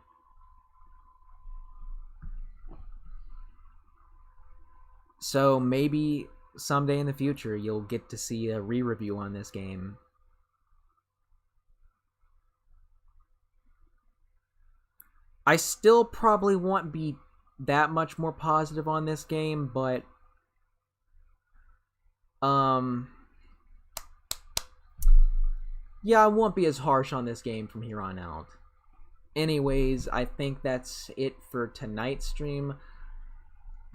So maybe someday in the future you'll get to see a re-review on this game. I still probably won't be that much more positive on this game, but yeah, I won't be as harsh on this game from here on out. Anyways, I think that's it for tonight's stream.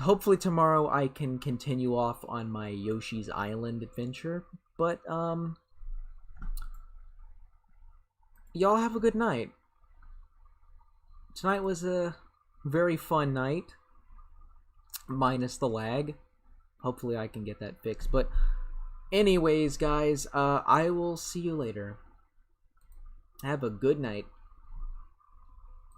Hopefully tomorrow I can continue off on my Yoshi's Island adventure, but y'all have a good night. Tonight was a very fun night, minus the lag. Hopefully I can get that fixed, but anyways, guys, I will see you later. Have a good night.